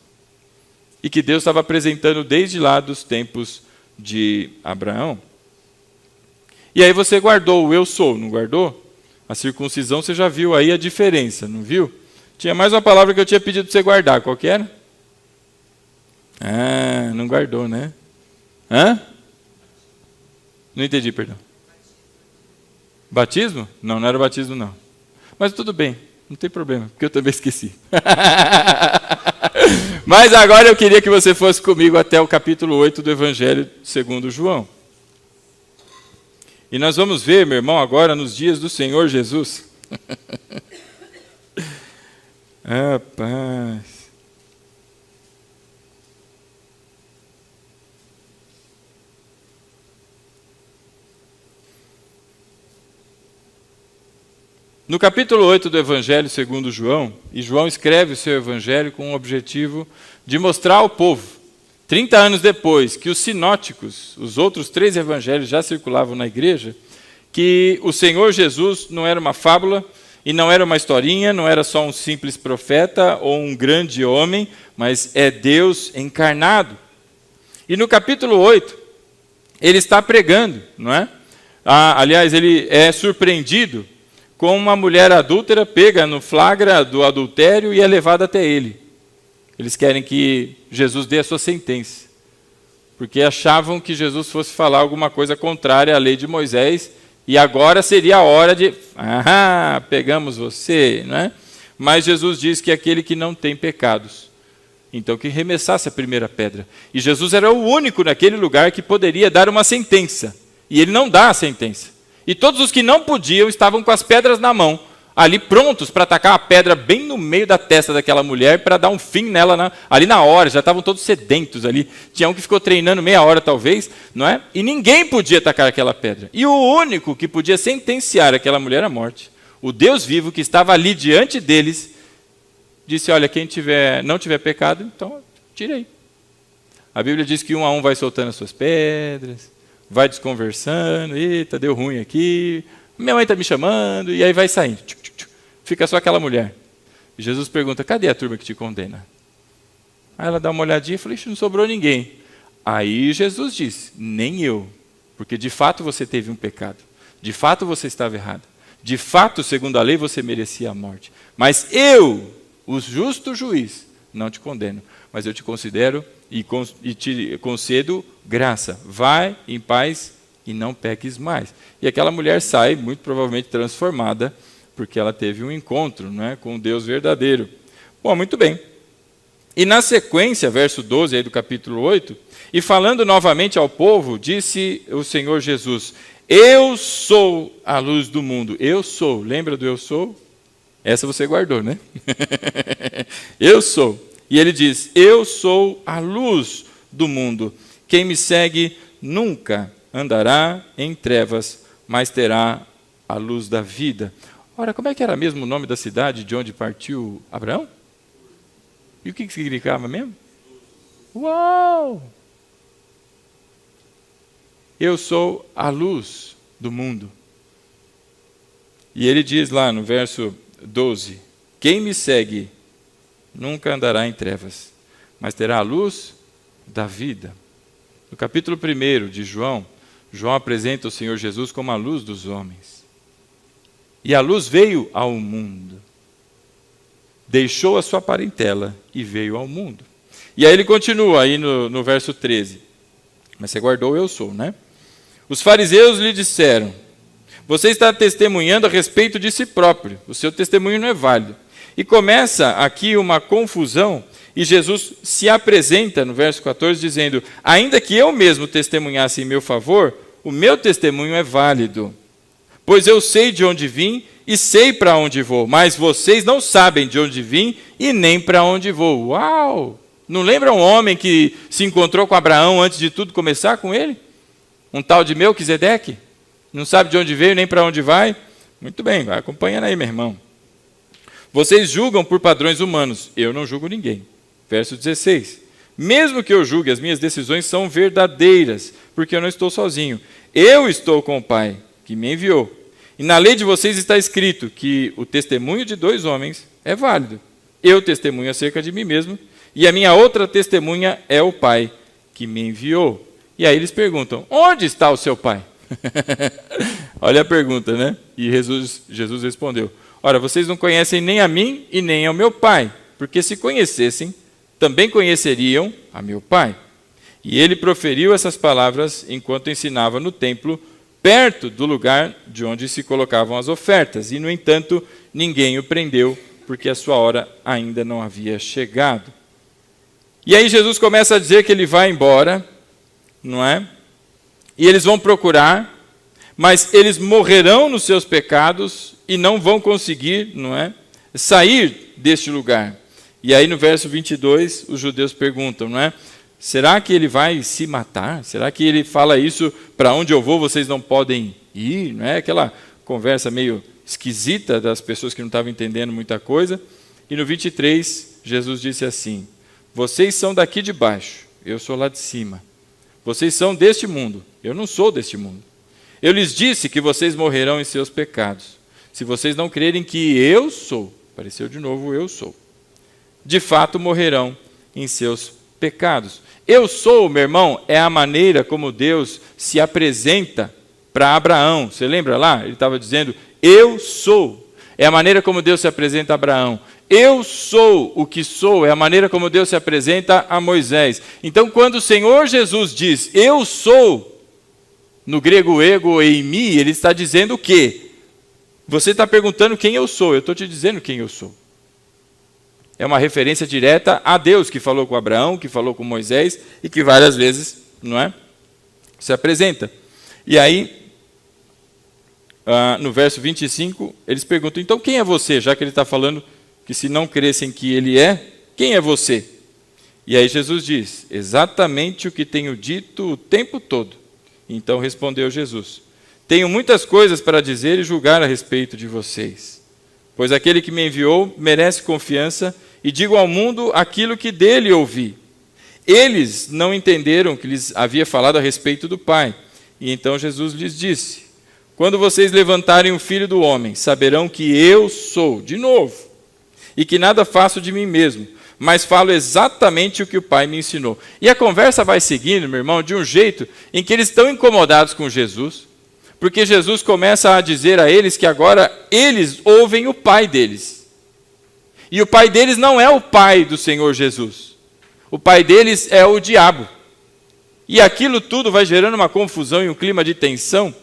e que Deus estava apresentando desde lá dos tempos de Abraão. E aí você guardou o eu sou, não guardou? A circuncisão você já viu aí a diferença, não viu? Tinha mais uma palavra que eu tinha pedido para você guardar. Qual que era? Ah, não guardou, né? Hã? Não entendi, perdão. Batismo? Não, não era batismo, não. Mas tudo bem, não tem problema, porque eu também esqueci. Mas agora eu queria que você fosse comigo até o capítulo 8 do Evangelho segundo João. E nós vamos ver, meu irmão, agora nos dias do Senhor Jesus. Rapaz. No capítulo 8 do Evangelho segundo João, e João escreve o seu Evangelho com o objetivo de mostrar ao povo, 30 anos depois que os sinóticos, os outros 3 evangelhos já circulavam na igreja, que o Senhor Jesus não era uma fábula, e não era uma historinha, não era só um simples profeta ou um grande homem, mas é Deus encarnado. E no capítulo 8, ele está pregando, não é? Aliás, ele é surpreendido com uma mulher adúltera pega no flagra do adultério e é levada até ele. Eles querem que Jesus dê a sua sentença, porque achavam que Jesus fosse falar alguma coisa contrária à lei de Moisés, e agora seria a hora de, pegamos você, não é? Mas Jesus diz que aquele que não tem pecados, então que remessasse a primeira pedra. E Jesus era o único naquele lugar que poderia dar uma sentença, e ele não dá a sentença. E todos os que não podiam estavam com as pedras na mão, ali prontos para atacar a pedra bem no meio da testa daquela mulher, para dar um fim nela ali na hora. Já estavam todos sedentos ali. Tinha um que ficou treinando meia hora talvez, não é? E ninguém podia atacar aquela pedra. E o único que podia sentenciar aquela mulher à morte, o Deus vivo que estava ali diante deles, disse, olha, quem não tiver pecado, então tire aí. A Bíblia diz que um a um vai soltando as suas pedras, vai desconversando, eita, deu ruim aqui, minha mãe está me chamando, e aí vai saindo. Fica só aquela mulher. E Jesus pergunta, cadê a turma que te condena? Aí ela dá uma olhadinha e fala, ixi, não sobrou ninguém. Aí Jesus diz, nem eu, porque de fato você teve um pecado, de fato você estava errado, de fato, segundo a lei, você merecia a morte. Mas eu, o justo juiz, não te condeno, mas eu te considero e te concedo graça. Vai em paz e não peques mais. E aquela mulher sai, muito provavelmente transformada, porque ela teve um encontro, não é, com o Deus verdadeiro. Bom, muito bem. E na sequência, verso 12 aí do capítulo 8, e falando novamente ao povo, disse o Senhor Jesus, eu sou a luz do mundo. Eu sou, lembra do eu sou? Essa você guardou, né? Eu sou. E ele diz, eu sou a luz do mundo. Quem me segue nunca andará em trevas, mas terá a luz da vida. Ora, como é que era mesmo o nome da cidade de onde partiu Abraão? E o que significava mesmo? Uau! Eu sou a luz do mundo. E ele diz lá no verso 12, quem me segue nunca andará em trevas, mas terá a luz da vida. No capítulo 1 de João, João apresenta o Senhor Jesus como a luz dos homens. E a luz veio ao mundo. Deixou a sua parentela e veio ao mundo. E aí ele continua aí no verso 13. Mas você guardou eu sou, né? Os fariseus lhe disseram, você está testemunhando a respeito de si próprio. O seu testemunho não é válido. E começa aqui uma confusão. E Jesus se apresenta no verso 14 dizendo, ainda que eu mesmo testemunhasse em meu favor, o meu testemunho é válido. Pois eu sei de onde vim e sei para onde vou, mas vocês não sabem de onde vim e nem para onde vou. Uau! Não lembra um homem que se encontrou com Abraão antes de tudo começar com ele? Um tal de Melquisedeque? Não sabe de onde veio nem para onde vai? Muito bem, vai acompanhando aí, meu irmão. Vocês julgam por padrões humanos, eu não julgo ninguém. Verso 16. Mesmo que eu julgue, as minhas decisões são verdadeiras, porque eu não estou sozinho. Eu estou com o Pai, que me enviou. E na lei de vocês está escrito que o testemunho de 2 homens é válido. Eu testemunho acerca de mim mesmo, e a minha outra testemunha é o Pai, que me enviou. E aí eles perguntam, onde está o seu Pai? Olha a pergunta, né? E Jesus respondeu, ora, vocês não conhecem nem a mim e nem ao meu Pai, porque se conhecessem, também conheceriam a meu Pai. E ele proferiu essas palavras enquanto ensinava no templo, perto do lugar de onde se colocavam as ofertas. E, no entanto, ninguém o prendeu, porque a sua hora ainda não havia chegado. E aí Jesus começa a dizer que ele vai embora, não é? E eles vão procurar, mas eles morrerão nos seus pecados e não vão conseguir, não é, sair deste lugar. E aí no verso 22, os judeus perguntam, não é? Será que ele vai se matar? Será que ele fala isso, para onde eu vou vocês não podem ir? Não é aquela conversa meio esquisita das pessoas que não estavam entendendo muita coisa. E no 23, Jesus disse assim, vocês são daqui de baixo, eu sou lá de cima. Vocês são deste mundo, eu não sou deste mundo. Eu lhes disse que vocês morrerão em seus pecados. Se vocês não crerem que eu sou, apareceu de novo eu sou, de fato morrerão em seus pecados. Eu sou, meu irmão, é a maneira como Deus se apresenta para Abraão. Você lembra lá? Ele estava dizendo, eu sou. É a maneira como Deus se apresenta a Abraão. Eu sou o que sou, é a maneira como Deus se apresenta a Moisés. Então, quando o Senhor Jesus diz, eu sou, no grego ego eimi, ele está dizendo o quê? Você está perguntando quem eu sou, eu estou te dizendo quem eu sou. É uma referência direta a Deus, que falou com Abraão, que falou com Moisés, e que várias vezes, não é, se apresenta. E aí, no verso 25, eles perguntam, então quem é você? Já que ele está falando que se não crescem que ele é, quem é você? E aí Jesus diz, exatamente o que tenho dito o tempo todo. Então respondeu Jesus, tenho muitas coisas para dizer e julgar a respeito de vocês. Pois aquele que me enviou merece confiança e digo ao mundo aquilo que dele ouvi. Eles não entenderam que lhes havia falado a respeito do Pai. E então Jesus lhes disse, quando vocês levantarem o Filho do Homem, saberão que eu sou, de novo, e que nada faço de mim mesmo, mas falo exatamente o que o Pai me ensinou. E a conversa vai seguindo, meu irmão, de um jeito em que eles estão incomodados com Jesus, porque Jesus começa a dizer a eles que agora eles ouvem o Pai deles. E o Pai deles não é o Pai do Senhor Jesus. O Pai deles é o diabo. E aquilo tudo vai gerando uma confusão e um clima de tensão.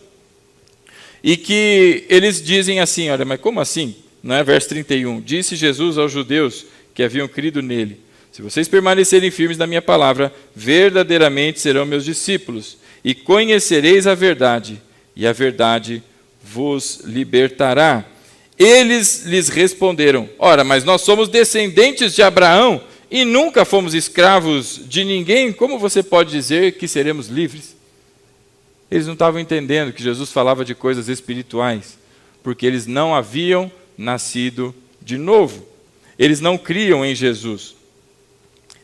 E que eles dizem assim, olha, mas como assim? Não é? Verso 31, disse Jesus aos judeus que haviam crido nele, se vocês permanecerem firmes na minha palavra, verdadeiramente serão meus discípulos, e conhecereis a verdade, e a verdade vos libertará. Eles lhes responderam, ora, mas nós somos descendentes de Abraão, e nunca fomos escravos de ninguém, como você pode dizer que seremos livres? Eles não estavam entendendo que Jesus falava de coisas espirituais. porque eles não haviam nascido de novo. Eles não criam em Jesus.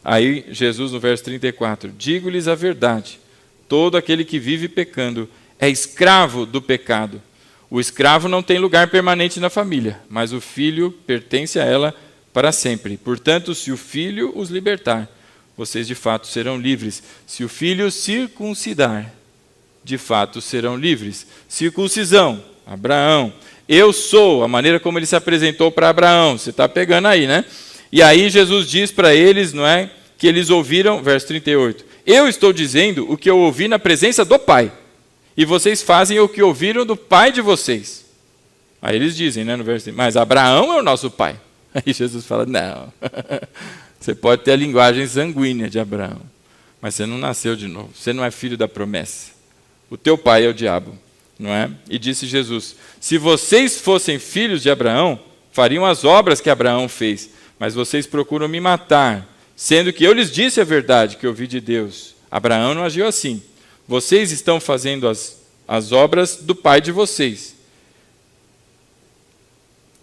Aí Jesus, no verso 34, digo-lhes a verdade, todo aquele que vive pecando é escravo do pecado. O escravo não tem lugar permanente na família, mas o filho pertence a ela para sempre. Portanto, se o filho os libertar, vocês de fato serão livres. Se o filho circuncidar, de fato serão livres. Circuncisão, Abraão. Eu sou, a maneira como ele se apresentou para Abraão. Você está pegando aí, né? E aí Jesus diz para eles, não é, que eles ouviram, verso 38, eu estou dizendo o que eu ouvi na presença do Pai, e vocês fazem o que ouviram do pai de vocês. Aí eles dizem, né, no verso, mas Abraão é o nosso pai. Aí Jesus fala, não, você pode ter a linguagem sanguínea de Abraão, mas você não nasceu de novo, você não é filho da promessa. O teu pai é o diabo, não é? E disse Jesus, se vocês fossem filhos de Abraão, fariam as obras que Abraão fez, mas vocês procuram me matar, sendo que eu lhes disse a verdade que ouvi de Deus. Abraão não agiu assim. Vocês estão fazendo as obras do pai de vocês.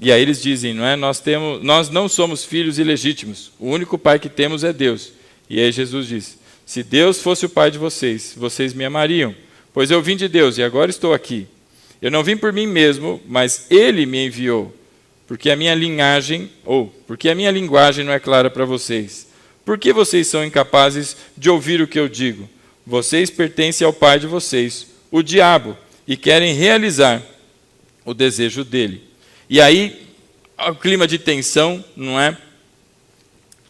E aí eles dizem, não é? Nós não somos filhos ilegítimos. O único pai que temos é Deus. E aí Jesus diz, se Deus fosse o pai de vocês, vocês me amariam, pois eu vim de Deus e agora estou aqui. Eu não vim por mim mesmo, mas Ele me enviou, porque a minha linguagem não é clara para vocês. Por que vocês são incapazes de ouvir o que eu digo? Vocês pertencem ao pai de vocês, o diabo, e querem realizar o desejo dele. E aí, o clima de tensão, não é?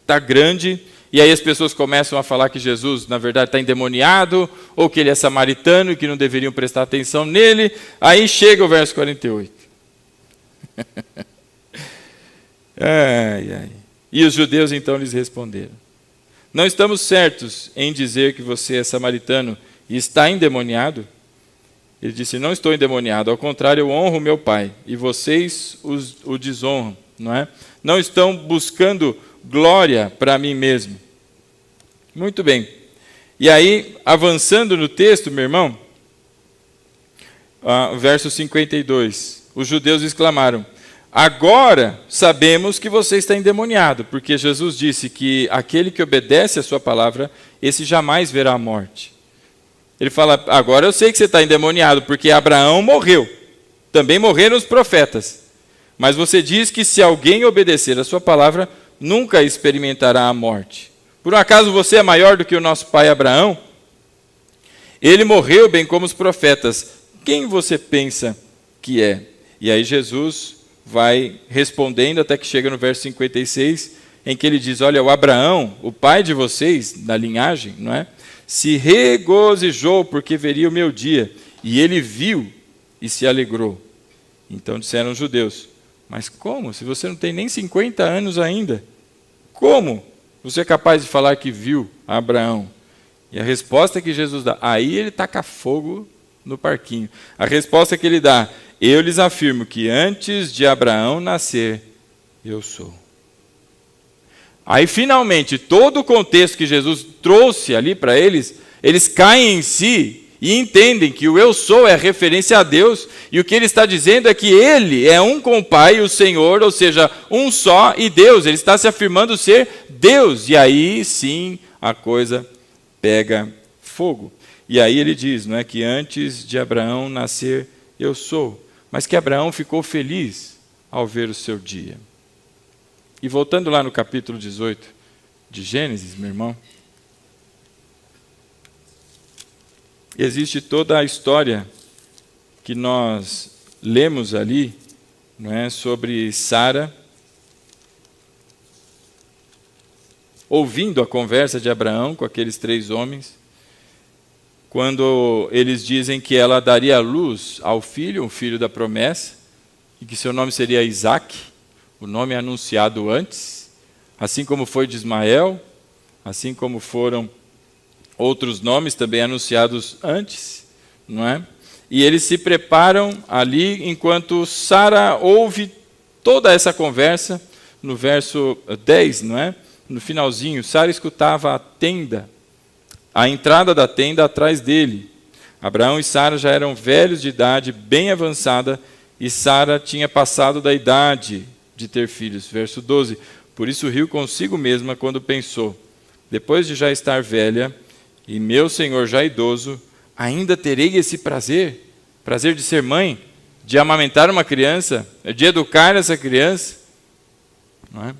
Está grande, e aí as pessoas começam a falar que Jesus, na verdade, está endemoniado, ou que ele é samaritano e que não deveriam prestar atenção nele. Aí chega o verso 48. E os judeus então lhes responderam, não estamos certos em dizer que você é samaritano e está endemoniado? Ele disse, não estou endemoniado, ao contrário, eu honro meu Pai, e vocês o desonram, não é? Não estão buscando glória para mim mesmo. Muito bem. E aí, avançando no texto, meu irmão, verso 52, os judeus exclamaram, agora sabemos que você está endemoniado, porque Jesus disse que aquele que obedece a sua palavra, esse jamais verá a morte. Ele fala, agora eu sei que você está endemoniado, porque Abraão morreu. Também morreram os profetas. Mas você diz que se alguém obedecer a sua palavra, nunca experimentará a morte. Por um acaso você é maior do que o nosso pai Abraão? Ele morreu bem como os profetas. Quem você pensa que é? E aí Jesus vai respondendo até que chega no verso 56, em que ele diz, olha, o Abraão, o pai de vocês, da linhagem, não é? Se regozijou porque veria o meu dia, e ele viu e se alegrou. Então disseram os judeus, mas como? Se você não tem nem 50 anos ainda, como você é capaz de falar que viu Abraão? E a resposta que Jesus dá, aí ele taca fogo no parquinho. A resposta que ele dá, eu lhes afirmo que antes de Abraão nascer, eu sou. Aí, finalmente, todo o contexto que Jesus trouxe ali para eles, eles caem em si e entendem que o eu sou é referência a Deus, e o que ele está dizendo é que ele é um com o Pai, o Senhor, ou seja, um só e Deus. Ele está se afirmando ser Deus, e aí sim a coisa pega fogo. E aí ele diz, não é, que antes de Abraão nascer, eu sou. Mas que Abraão ficou feliz ao ver o seu dia. E voltando lá no capítulo 18 de Gênesis, meu irmão, existe toda a história que nós lemos ali, não é, sobre Sara ouvindo a conversa de Abraão com aqueles 3 homens, quando eles dizem que ela daria luz ao filho, um filho da promessa, e que seu nome seria Isaque, o nome é anunciado antes, assim como foi de Ismael, assim como foram outros nomes também anunciados antes, não é? E eles se preparam ali, enquanto Sara ouve toda essa conversa, no verso 10, não é? No finalzinho, Sara escutava a entrada da tenda atrás dele. Abraão e Sara já eram velhos de idade, bem avançada, e Sara tinha passado da idade de ter filhos. Verso 12. Por isso riu consigo mesma quando pensou: depois de já estar velha, e meu senhor já idoso, ainda terei esse prazer de ser mãe, de amamentar uma criança, de educar essa criança. Não é?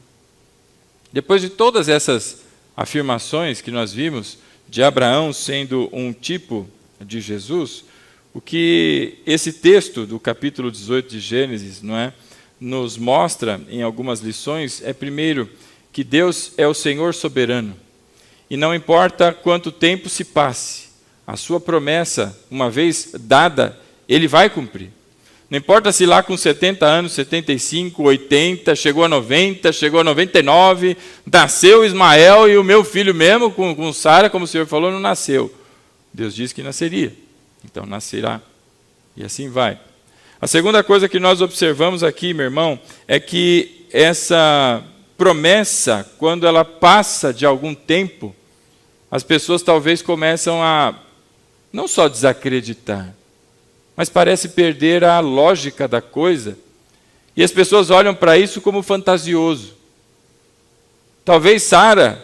Depois de todas essas afirmações que nós vimos, de Abraão sendo um tipo de Jesus, o que esse texto do capítulo 18 de Gênesis, não é, nos mostra em algumas lições é, primeiro, que Deus é o Senhor soberano. E não importa quanto tempo se passe, a sua promessa, uma vez dada, Ele vai cumprir. Não importa se lá com 70 anos, 75, 80, chegou a 90, chegou a 99, nasceu Ismael e o meu filho mesmo, com Sara, como o Senhor falou, não nasceu. Deus disse que nasceria, então nascerá. E assim vai. A segunda coisa que nós observamos aqui, meu irmão, é que essa promessa, quando ela passa de algum tempo, as pessoas talvez começam a não só desacreditar, mas parece perder a lógica da coisa. E as pessoas olham para isso como fantasioso. Talvez Sara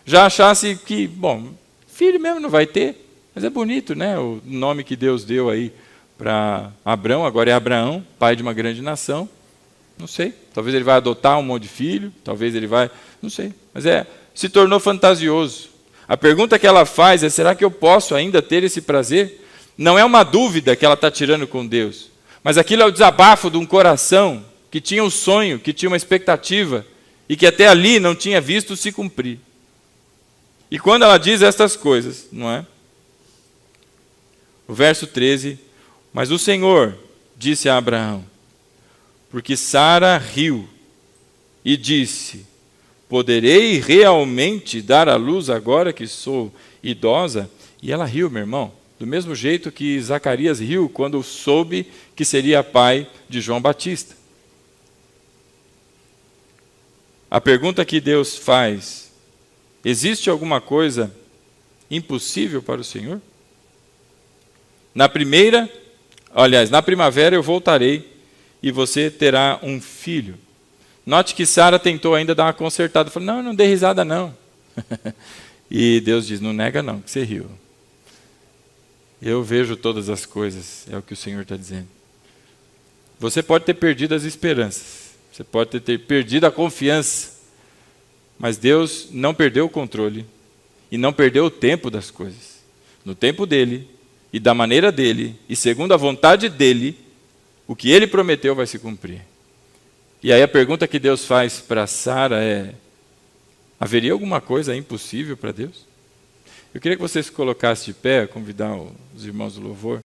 já achasse que, bom, filho mesmo não vai ter, mas é bonito, né? O nome que Deus deu aí para Abrão, agora é Abraão, pai de uma grande nação. Não sei, talvez ele vai adotar um monte de filho, talvez ele vai, não sei. Mas se tornou fantasioso. A pergunta que ela faz é: será que eu posso ainda ter esse prazer? Não é uma dúvida que ela está tirando com Deus, mas aquilo é o desabafo de um coração que tinha um sonho, que tinha uma expectativa, e que até ali não tinha visto se cumprir. E quando ela diz estas coisas, não é? O verso 13, mas o Senhor disse a Abraão, porque Sara riu e disse: poderei realmente dar à luz agora que sou idosa? E ela riu, meu irmão, do mesmo jeito que Zacarias riu quando soube que seria pai de João Batista. A pergunta que Deus faz: existe alguma coisa impossível para o Senhor? Na primavera eu voltarei e você terá um filho. Note que Sara tentou ainda dar uma consertada. Falou: não dê risada não. E Deus diz: não nega não, que você riu. Eu vejo todas as coisas, é o que o Senhor está dizendo. Você pode ter perdido as esperanças, você pode ter perdido a confiança, mas Deus não perdeu o controle e não perdeu o tempo das coisas. No tempo dele e da maneira dele e segundo a vontade dele, o que ele prometeu vai se cumprir. E aí a pergunta que Deus faz para Sara é: haveria alguma coisa impossível para Deus? Eu queria que você se colocasse de pé, convidar os irmãos do louvor.